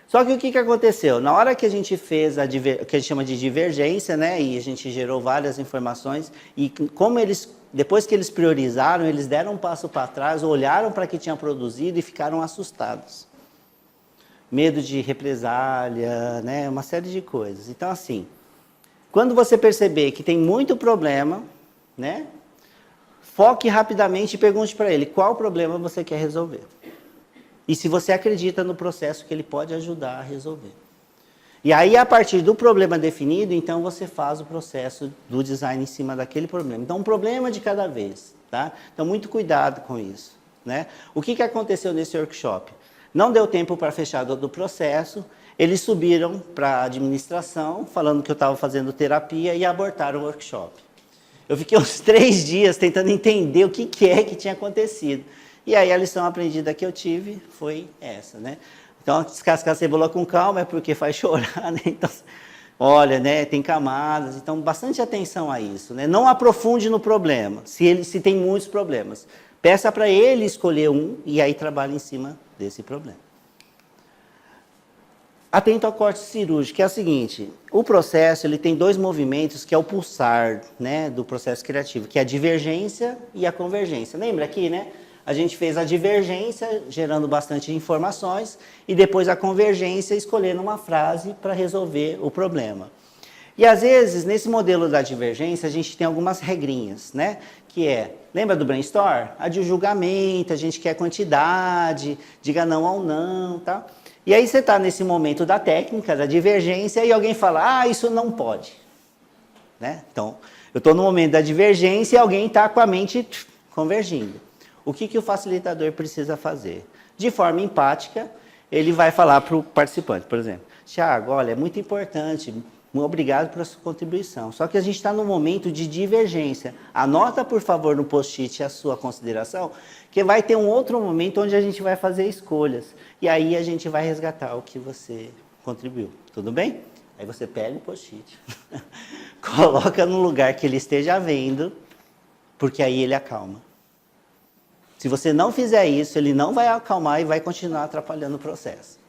Só que o que aconteceu? Na hora que a gente fez o que a gente chama de divergência, né, e a gente gerou várias informações, e como depois que eles priorizaram, eles deram um passo para trás, olharam para o que tinham produzido e ficaram assustados. Medo de represália, né, uma série de coisas. Então, assim, quando você perceber que tem muito problema, né, foque rapidamente e pergunte para ele qual problema você quer resolver. E se você acredita no processo que ele pode ajudar a resolver. E aí, a partir do problema definido, então você faz o processo do design em cima daquele problema. Então, um problema de cada vez, tá? Então, muito cuidado com isso, né? O que aconteceu nesse workshop? Não deu tempo para fechar todo o processo, eles subiram para a administração, falando que eu estava fazendo terapia e abortaram o workshop. Eu fiquei uns 3 dias tentando entender o que é que tinha acontecido. E aí a lição aprendida que eu tive foi essa, né? Então, descascar a cebola com calma é porque faz chorar, né? Então, olha, né, tem camadas, então bastante atenção a isso, né? Não aprofunde no problema, se tem muitos problemas. Peça para ele escolher um e aí trabalhe em cima desse problema. Atento ao corte cirúrgico, que é o seguinte, o processo ele tem 2 movimentos, que é o pulsar, né, do processo criativo, que é a divergência e a convergência. Lembra aqui, né? A gente fez a divergência, gerando bastante informações, e depois a convergência, escolhendo uma frase para resolver o problema. E às vezes, nesse modelo da divergência, a gente tem algumas regrinhas, né? Que lembra do brainstorm? A de julgamento, a gente quer quantidade, diga não ao não, tá? E aí você está nesse momento da técnica, da divergência, e alguém fala, isso não pode. Né? Então, eu estou no momento da divergência e alguém está com a mente convergindo. O que o facilitador precisa fazer? De forma empática, ele vai falar para o participante, por exemplo, Thiago, olha, é muito importante, obrigado pela sua contribuição, só que a gente está no momento de divergência. Anota, por favor, no post-it a sua consideração, que vai ter um outro momento onde a gente vai fazer escolhas. E aí a gente vai resgatar o que você contribuiu. Tudo bem? Aí você pega o post-it, coloca no lugar que ele esteja vendo, porque aí ele acalma. Se você não fizer isso, ele não vai acalmar e vai continuar atrapalhando o processo.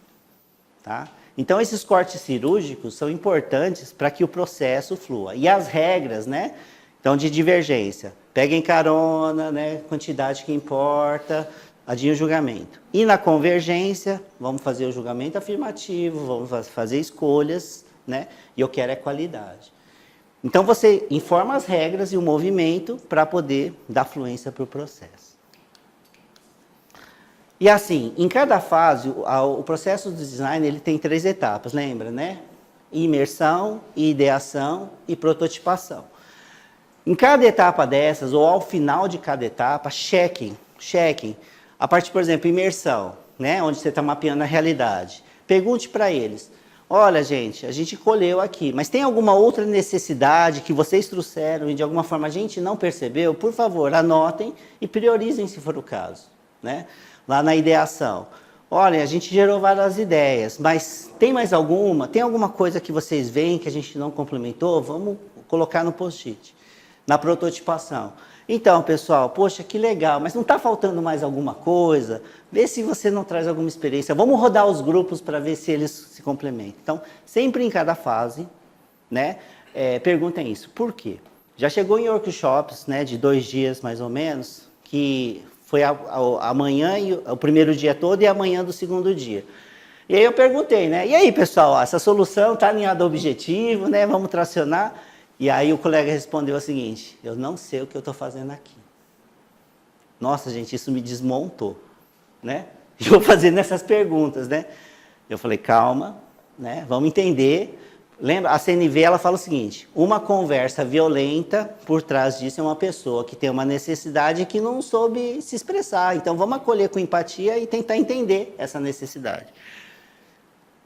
Tá? Então, esses cortes cirúrgicos são importantes para que o processo flua. E as regras, né? Então, de divergência. Peguem carona, né? Quantidade que importa, adiem o julgamento. E na convergência, vamos fazer o julgamento afirmativo, vamos fazer escolhas, né? E eu quero qualidade. Então, você informa as regras e o movimento para poder dar fluência para o processo. E assim, em cada fase, o processo do design ele tem 3 etapas, lembra, né? Imersão, ideação e prototipação. Em cada etapa dessas, ou ao final de cada etapa, chequem. A parte, por exemplo, imersão, né? Onde você está mapeando a realidade. Pergunte para eles, olha, gente, a gente colheu aqui, mas tem alguma outra necessidade que vocês trouxeram e de alguma forma a gente não percebeu? Por favor, anotem e priorizem se for o caso, né? Lá na ideação. Olha, a gente gerou várias ideias, mas tem mais alguma? Tem alguma coisa que vocês veem que a gente não complementou? Vamos colocar no post-it. Na prototipação. Então, pessoal, poxa, que legal, mas não está faltando mais alguma coisa? Vê se você não traz alguma experiência. Vamos rodar os grupos para ver se eles se complementam. Então, sempre em cada fase, né, perguntem isso. Por quê? Já chegou em workshops, né, de 2 dias mais ou menos, que foi amanhã, o primeiro dia todo e amanhã do segundo dia. E aí eu perguntei, né, e aí, pessoal, essa solução está alinhada ao objetivo, né, vamos tracionar? E aí o colega respondeu o seguinte, eu não sei o que eu estou fazendo aqui. Nossa, gente, isso me desmontou, né? Eu fazendo essas perguntas, né? Eu falei, calma, né? Vamos entender. Lembra, a CNV, ela fala o seguinte, uma conversa violenta, por trás disso é uma pessoa que tem uma necessidade que não soube se expressar. Então, vamos acolher com empatia e tentar entender essa necessidade.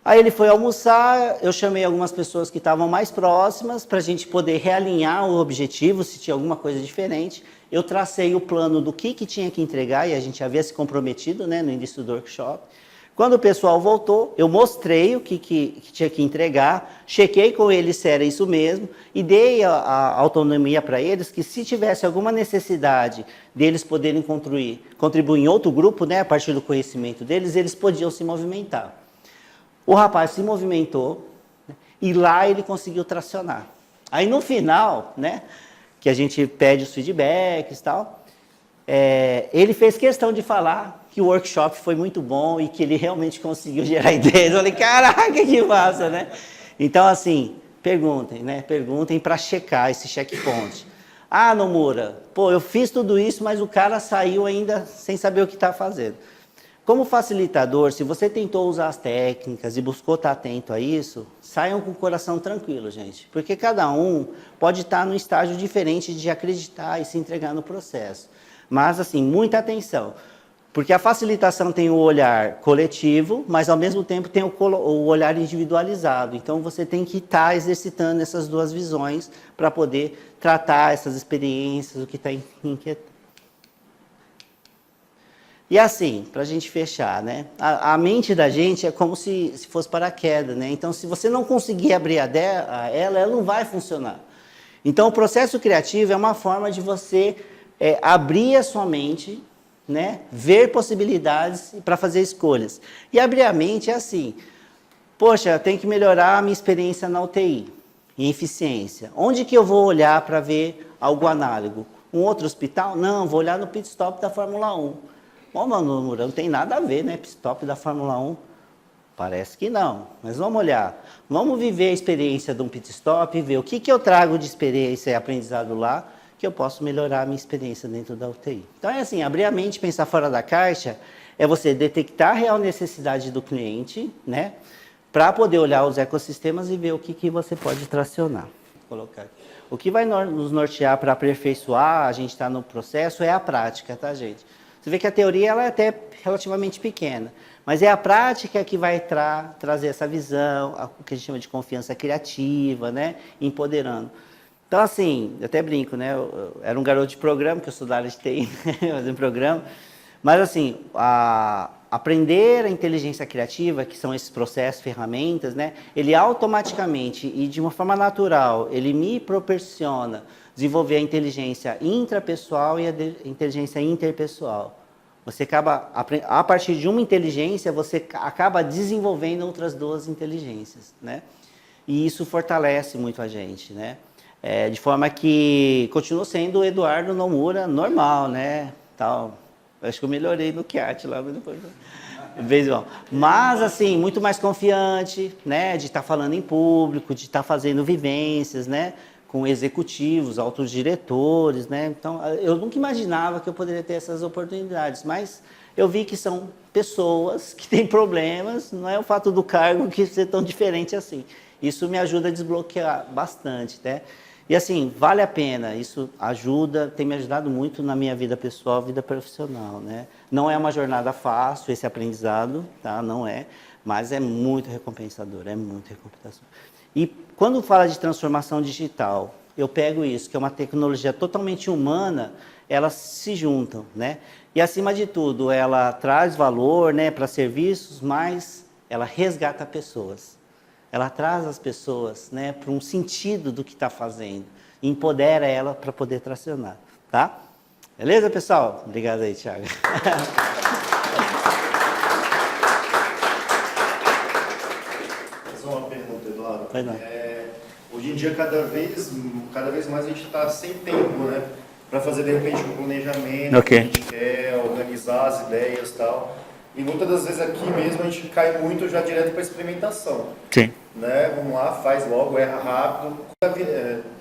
Aí ele foi almoçar, eu chamei algumas pessoas que estavam mais próximas para a gente poder realinhar o objetivo, se tinha alguma coisa diferente. Eu tracei o plano do que tinha que entregar e a gente havia se comprometido, né, no início do workshop. Quando o pessoal voltou, eu mostrei o que tinha que entregar, chequei com eles se era isso mesmo e dei a autonomia para eles que se tivesse alguma necessidade deles poderem contribuir em outro grupo, né, a partir do conhecimento deles, eles podiam se movimentar. O rapaz se movimentou, né, e lá ele conseguiu tracionar. Aí no final, né, que a gente pede os feedbacks e tal, ele fez questão de falar que o workshop foi muito bom e que ele realmente conseguiu gerar ideias. Eu falei, caraca, que massa, né? Então, assim, perguntem, né? Perguntem para checar esse checkpoint. Ah, Nomura, pô, eu fiz tudo isso, mas o cara saiu ainda sem saber o que está fazendo. Como facilitador, se você tentou usar as técnicas e buscou estar atento a isso, saiam com o coração tranquilo, gente. Porque cada um pode estar num estágio diferente de acreditar e se entregar no processo. Mas, assim, muita atenção. Porque a facilitação tem o olhar coletivo, mas, ao mesmo tempo, tem o olhar individualizado. Então, você tem que estar exercitando essas duas visões para poder tratar essas experiências, o que está inquietando. E assim, para a gente fechar, né? A mente da gente é como se fosse paraquedas, né? Então, se você não conseguir abrir ela não vai funcionar. Então, o processo criativo é uma forma de você abrir a sua mente, né? Ver possibilidades para fazer escolhas. E abrir a mente é assim, poxa, eu tenho que melhorar a minha experiência na UTI, em eficiência. Onde que eu vou olhar para ver algo análogo? Um outro hospital? Não, vou olhar no pit stop da Fórmula 1. Bom, mano, não tem nada a ver, né? Pit stop da Fórmula 1. Parece que não, mas vamos olhar. Vamos viver a experiência de um pit stop e ver o que eu trago de experiência e aprendizado lá que eu posso melhorar a minha experiência dentro da UTI. Então é assim, abrir a mente, pensar fora da caixa, é você detectar a real necessidade do cliente, né? Para poder olhar os ecossistemas e ver o que você pode tracionar. Vou colocar aqui. O que vai nos nortear para aperfeiçoar, a gente está no processo, é a prática, tá, gente? Você vê que a teoria ela é até relativamente pequena, mas é a prática que vai trazer essa visão, o que a gente chama de confiança criativa, né? Empoderando. Então, assim, eu até brinco, né? Eu era um garoto de programa, que eu sou da área de TI, fazendo programa, mas, assim, aprender a inteligência criativa, que são esses processos, ferramentas, né? Ele automaticamente e de uma forma natural, ele me proporciona desenvolver a inteligência intrapessoal e a inteligência interpessoal. Você acaba, a partir de uma inteligência, você acaba desenvolvendo outras 2 inteligências, né? E isso fortalece muito a gente, né? De forma que continua sendo o Eduardo Nomura normal, né? Tal. Acho que eu melhorei no Kiat lá, mas depois... Mas, assim, muito mais confiante, né? De estar falando em público, de estar fazendo vivências, né? Com executivos, altos diretores, né? Então, eu nunca imaginava que eu poderia ter essas oportunidades, mas eu vi que são pessoas que têm problemas, não é o fato do cargo que ser tão diferente assim. Isso me ajuda a desbloquear bastante, né? E assim, vale a pena, isso ajuda, tem me ajudado muito na minha vida pessoal, vida profissional, né? Não é uma jornada fácil esse aprendizado, tá? Não é, mas é muito recompensador, é muito recompensador. E quando fala de transformação digital, eu pego isso, que é uma tecnologia totalmente humana, elas se juntam, né? E acima de tudo, ela traz valor, né, para serviços, mas ela resgata pessoas. Ela traz as pessoas, né, para um sentido do que está fazendo. E empodera ela para poder tracionar, tá? Beleza, pessoal? Obrigado aí, Thiago. Só uma pergunta, Eduardo. Vai lá. Hoje em dia, cada vez mais a gente está sem tempo, né? Para fazer, de repente, um planejamento, Ok. que a gente quer, organizar as ideias e tal. E muitas das vezes aqui mesmo a gente cai muito já direto para experimentação. Sim. Né? Vamos lá, faz logo, erra rápido.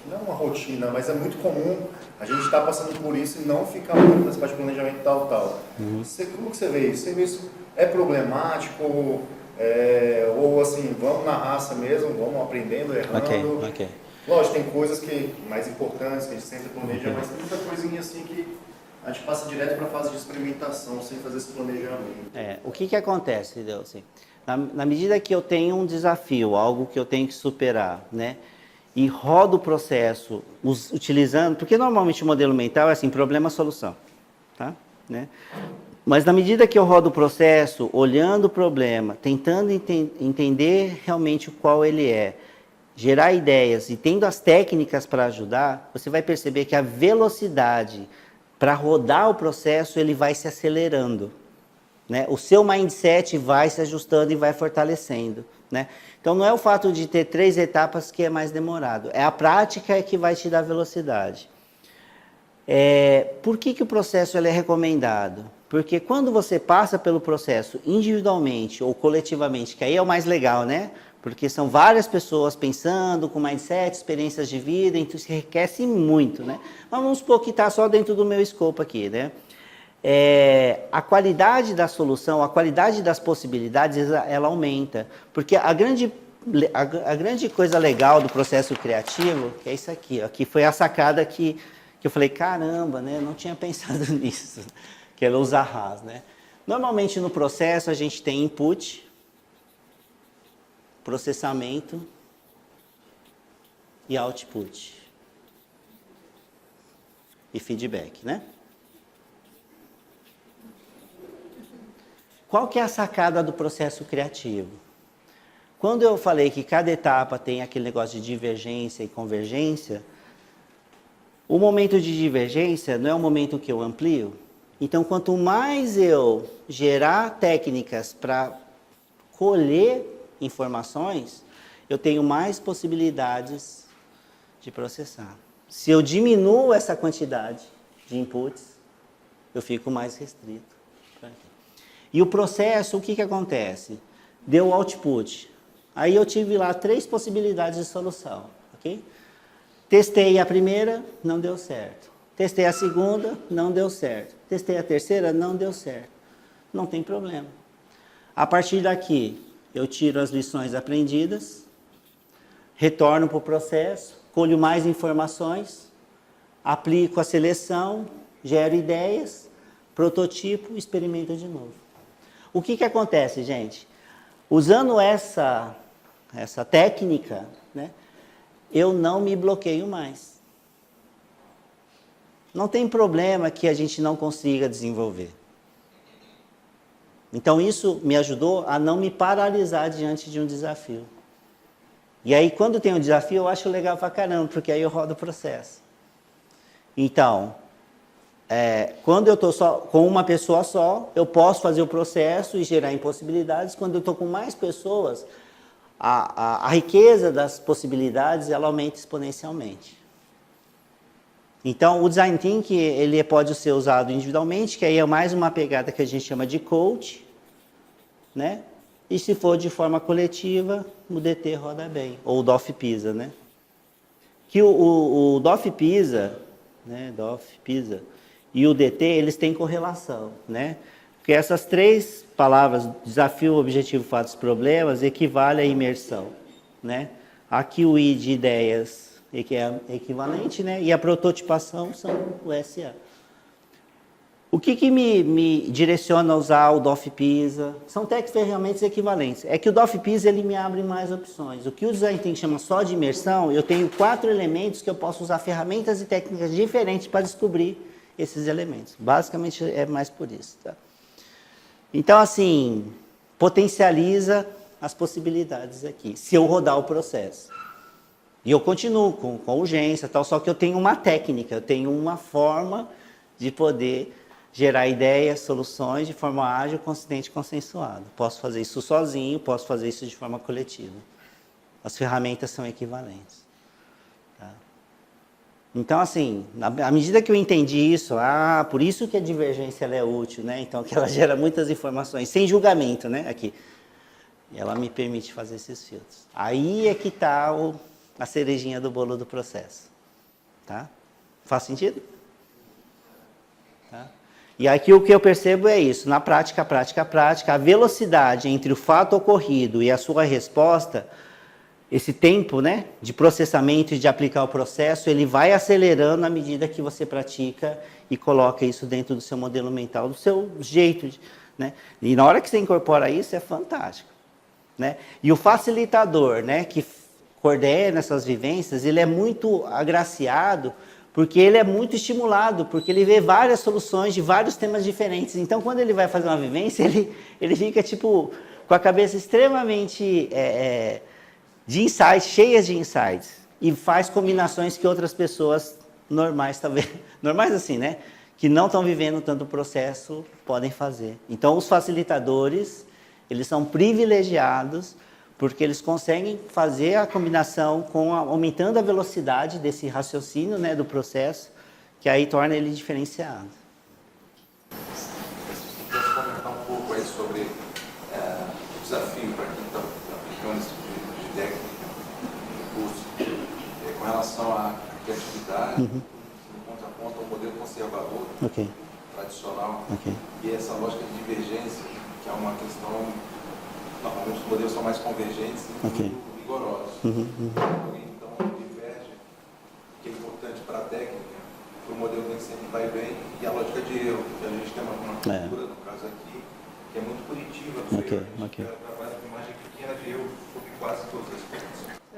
Não é uma rotina, mas é muito comum a gente estar passando por isso e não ficar muito nessa parte de planejamento tal. Como que você vê isso? Você vê isso é problemático? Ou assim, vamos na raça mesmo, vamos aprendendo, errando? Ok. Lógico, tem coisas que mais importantes que a gente sempre planeja, mas tem muita coisinha assim que a gente passa direto para a fase de experimentação sem fazer esse planejamento. O que acontece, entendeu? Assim, na medida que eu tenho um desafio, algo que eu tenho que superar, né? E rodo o processo utilizando, porque normalmente o modelo mental é assim, problema-solução, tá? Né? Mas na medida que eu rodo o processo, olhando o problema, tentando entender realmente qual ele é, gerar ideias e tendo as técnicas para ajudar, você vai perceber que a velocidade para rodar o processo, ele vai se acelerando. Né? O seu mindset vai se ajustando e vai fortalecendo. Né? Então, não é o fato de ter 3 etapas que é mais demorado. É a prática que vai te dar velocidade. Por que o processo ele é recomendado? Porque quando você passa pelo processo individualmente ou coletivamente, que aí é o mais legal, né? Porque são várias pessoas pensando com mindset, experiências de vida, então isso enriquece muito, né? Mas vamos supor que está só dentro do meu escopo aqui, né? A qualidade da solução, a qualidade das possibilidades, ela aumenta. Porque a grande coisa legal do processo criativo, que é isso aqui, ó, que foi a sacada que eu falei, caramba, né? Eu não tinha pensado nisso, que é os ahás, né? Normalmente no processo a gente tem input, processamento e output. E feedback, né? Qual que é a sacada do processo criativo? Quando eu falei que cada etapa tem aquele negócio de divergência e convergência, o momento de divergência não é o momento que eu amplio? Então, quanto mais eu gerar técnicas para colher informações, eu tenho mais possibilidades de processar. Se eu diminuo essa quantidade de inputs, eu fico mais restrito. E o processo, o que acontece? Deu o output. Aí eu tive lá 3 possibilidades de solução. Okay? Testei a primeira, não deu certo. Testei a segunda, não deu certo. Testei a terceira, não deu certo. Não tem problema. A partir daqui, eu tiro as lições aprendidas, retorno para o processo, colho mais informações, aplico a seleção, gero ideias, prototipo, experimento de novo. O que acontece, gente? Usando essa técnica, né, eu não me bloqueio mais. Não tem problema que a gente não consiga desenvolver. Então, isso me ajudou a não me paralisar diante de um desafio. E aí, quando tem um desafio, eu acho legal pra caramba, porque aí eu rodo o processo. Então, quando eu estou só com uma pessoa só, eu posso fazer o processo e gerar impossibilidades. Quando eu estou com mais pessoas, a riqueza das possibilidades ela aumenta exponencialmente. Então, o Design Thinking ele pode ser usado individualmente, que aí é mais uma pegada que a gente chama de coach, né? E se for de forma coletiva, o DT roda bem, ou o DOF Pisa, né? Que o DOF Pisa, né? DOF Pisa e o DT, eles têm correlação, né? Porque essas 3 palavras, desafio, objetivo, fatos, problemas, equivale à imersão, né? Aqui o I de ideias que é equivalente, né? E a prototipação são o SA. O que me direciona a usar o DOF-PISA? São ferramentas equivalentes. É que o DOF-PISA ele me abre mais opções. O que o design thinking chama só de imersão, eu tenho 4 elementos que eu posso usar ferramentas e técnicas diferentes para descobrir esses elementos. Basicamente é mais por isso. Tá? Então, assim, potencializa as possibilidades aqui, se eu rodar o processo. E eu continuo com urgência, tal, só que eu tenho uma técnica, eu tenho uma forma de poder gerar ideias, soluções de forma ágil, consistente e consensuada. Posso fazer isso sozinho, posso fazer isso de forma coletiva. As ferramentas são equivalentes. Tá? Então, assim, à medida que eu entendi isso, por isso que a divergência ela é útil, né? Então, que ela gera muitas informações, sem julgamento, né? Aqui. E ela me permite fazer esses filtros. Aí é que está a cerejinha do bolo do processo. Tá? Faz sentido? Tá? E aqui o que eu percebo é isso, na prática, a velocidade entre o fato ocorrido e a sua resposta, esse tempo, né, de processamento e de aplicar o processo, ele vai acelerando à medida que você pratica e coloca isso dentro do seu modelo mental, do seu jeito, né? E na hora que você incorpora isso, é fantástico, né? E o facilitador, né, que coordena essas vivências, ele é muito agraciado, porque ele é muito estimulado, porque ele vê várias soluções de vários temas diferentes. Então, quando ele vai fazer uma vivência, ele fica, tipo, com a cabeça extremamente de insights, cheias de insights. E faz combinações que outras pessoas normais, talvez, normais assim, né? Que não estão vivendo tanto o processo, podem fazer. Então, os facilitadores, eles são privilegiados, porque eles conseguem fazer a combinação aumentando a velocidade desse raciocínio, né, do processo, que aí torna ele diferenciado. Se pudesse comentar um pouco aí sobre o desafio para quem está aplicando esse tipo de técnica no curso, com relação à criatividade, no contraponto ao modelo conservador, tradicional, e essa lógica de divergência, que é uma questão. Normalmente os modelos são mais convergentes e muito rigorosos. Então, diverge, que é importante para a técnica, para o modelo nem sempre vai bem, e a lógica de erro, que a gente tem uma cultura, no caso aqui, que é muito punitiva do erro. A gente trabalha com imagem pequena de erro sobre quase todas as coisas.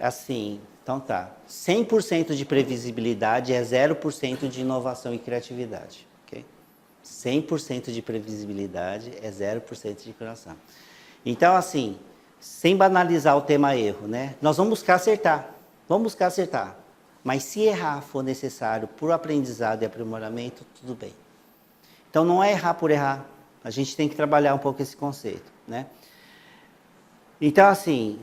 Assim, então tá. 100% de previsibilidade é 0% de inovação e criatividade. Okay? 100% de previsibilidade é 0% de criação. Então, assim, sem banalizar o tema erro, né? Nós vamos buscar acertar. Mas se errar for necessário por aprendizado e aprimoramento, tudo bem. Então, não é errar por errar. A gente tem que trabalhar um pouco esse conceito, né? Então, assim,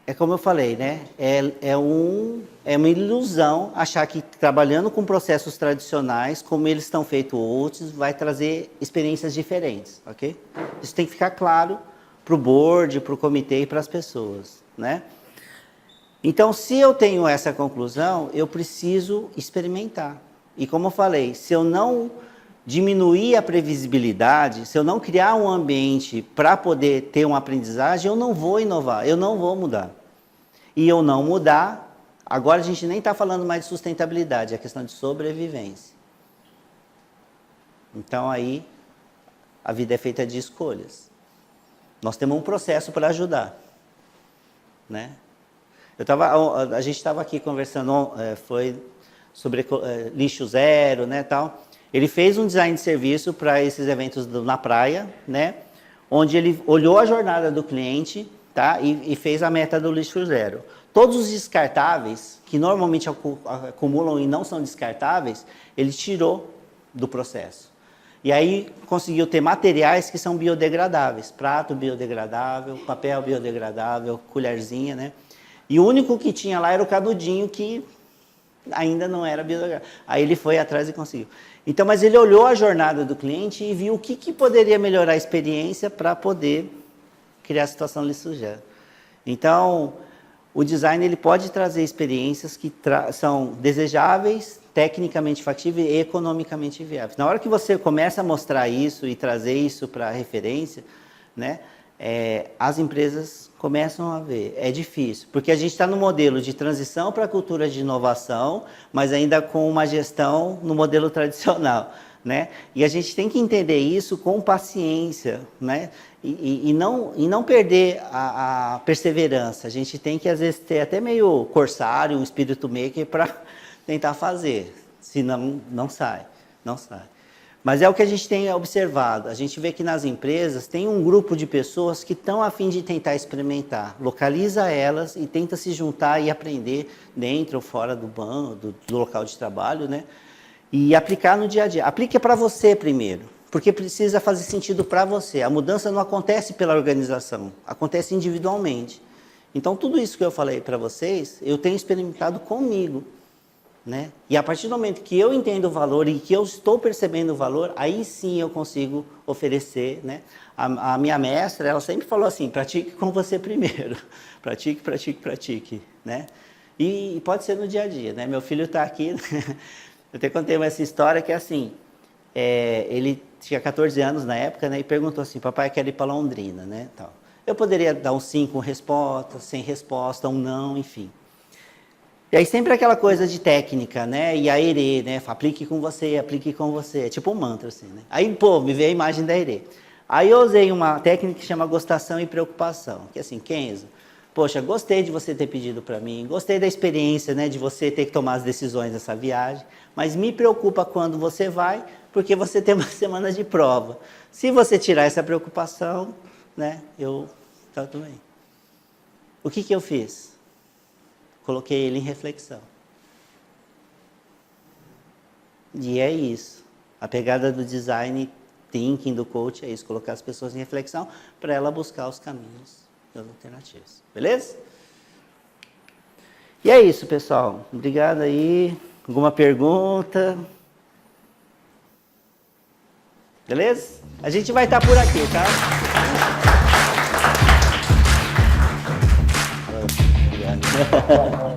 é como eu falei, né? É uma ilusão achar que trabalhando com processos tradicionais, como eles estão feitos hoje, vai trazer experiências diferentes, ok? Isso tem que ficar claro para o board, para o comitê e para as pessoas, né? Então, se eu tenho essa conclusão, eu preciso experimentar. E como eu falei, se eu não diminuir a previsibilidade, se eu não criar um ambiente para poder ter uma aprendizagem, eu não vou inovar, eu não vou mudar. E eu não mudar, agora a gente nem está falando mais de sustentabilidade, é questão de sobrevivência. Então, aí, a vida é feita de escolhas. Nós temos um processo para ajudar, né? A gente estava aqui conversando, foi sobre lixo zero, né, tal. Ele fez um design de serviço para esses eventos na praia, né, onde ele olhou a jornada do cliente, tá, e fez a meta do lixo zero. Todos os descartáveis, que normalmente acumulam e não são descartáveis, ele tirou do processo. E aí conseguiu ter materiais que são biodegradáveis, prato biodegradável, papel biodegradável, colherzinha, né? E o único que tinha lá era o canudinho, que ainda não era biodegradável. Aí ele foi atrás e conseguiu. Então, mas ele olhou a jornada do cliente e viu o que poderia melhorar a experiência para poder criar a situação lixo zero. Então, o design ele pode trazer experiências que são desejáveis, tecnicamente factíveis e economicamente viáveis. Na hora que você começa a mostrar isso e trazer isso para referência, né, as empresas começam a ver. É difícil, porque a gente está no modelo de transição para a cultura de inovação, mas ainda com uma gestão no modelo tradicional, né? E a gente tem que entender isso com paciência, né? E não perder a perseverança. A gente tem que, às vezes, ter até meio corsário, um espírito maker para tentar fazer, senão não sai. Mas é o que a gente tem observado. A gente vê que nas empresas tem um grupo de pessoas que estão a fim de tentar experimentar. Localiza elas e tenta se juntar e aprender dentro ou fora do banco, do local de trabalho, né? E aplicar no dia a dia. Aplique para você primeiro, porque precisa fazer sentido para você. A mudança não acontece pela organização, acontece individualmente. Então, tudo isso que eu falei para vocês, eu tenho experimentado comigo. Né? E a partir do momento que eu entendo o valor e que eu estou percebendo o valor, aí sim eu consigo oferecer, né? A minha mestra, ela sempre falou assim, pratique com você primeiro, pratique, né? E pode ser no dia a dia, né? Meu filho está aqui, né? Eu até contei essa história que é assim, ele tinha 14 anos na época, né? E perguntou assim, papai, quero ir para Londrina, né? Tal. Eu poderia dar um sim com resposta, sem resposta, um não, enfim. E aí sempre aquela coisa de técnica, né? E a Herê, né? Aplique com você. É tipo um mantra, assim, né? Aí, pô, me veio a imagem da Herê. Aí eu usei uma técnica que chama gostação e preocupação. Que é assim, Kenzo, poxa, gostei de você ter pedido para mim, gostei da experiência, né? De você ter que tomar as decisões dessa viagem, mas me preocupa quando você vai, porque você tem uma semana de prova. Se você tirar essa preocupação, né? Tá tudo bem. O que eu fiz? Coloquei ele em reflexão. E é isso. A pegada do design thinking, do coach, é isso. Colocar as pessoas em reflexão para ela buscar os caminhos das alternativas. Beleza? E é isso, pessoal. Obrigado aí. Alguma pergunta? Beleza? A gente vai estar por aqui, tá? Obrigado.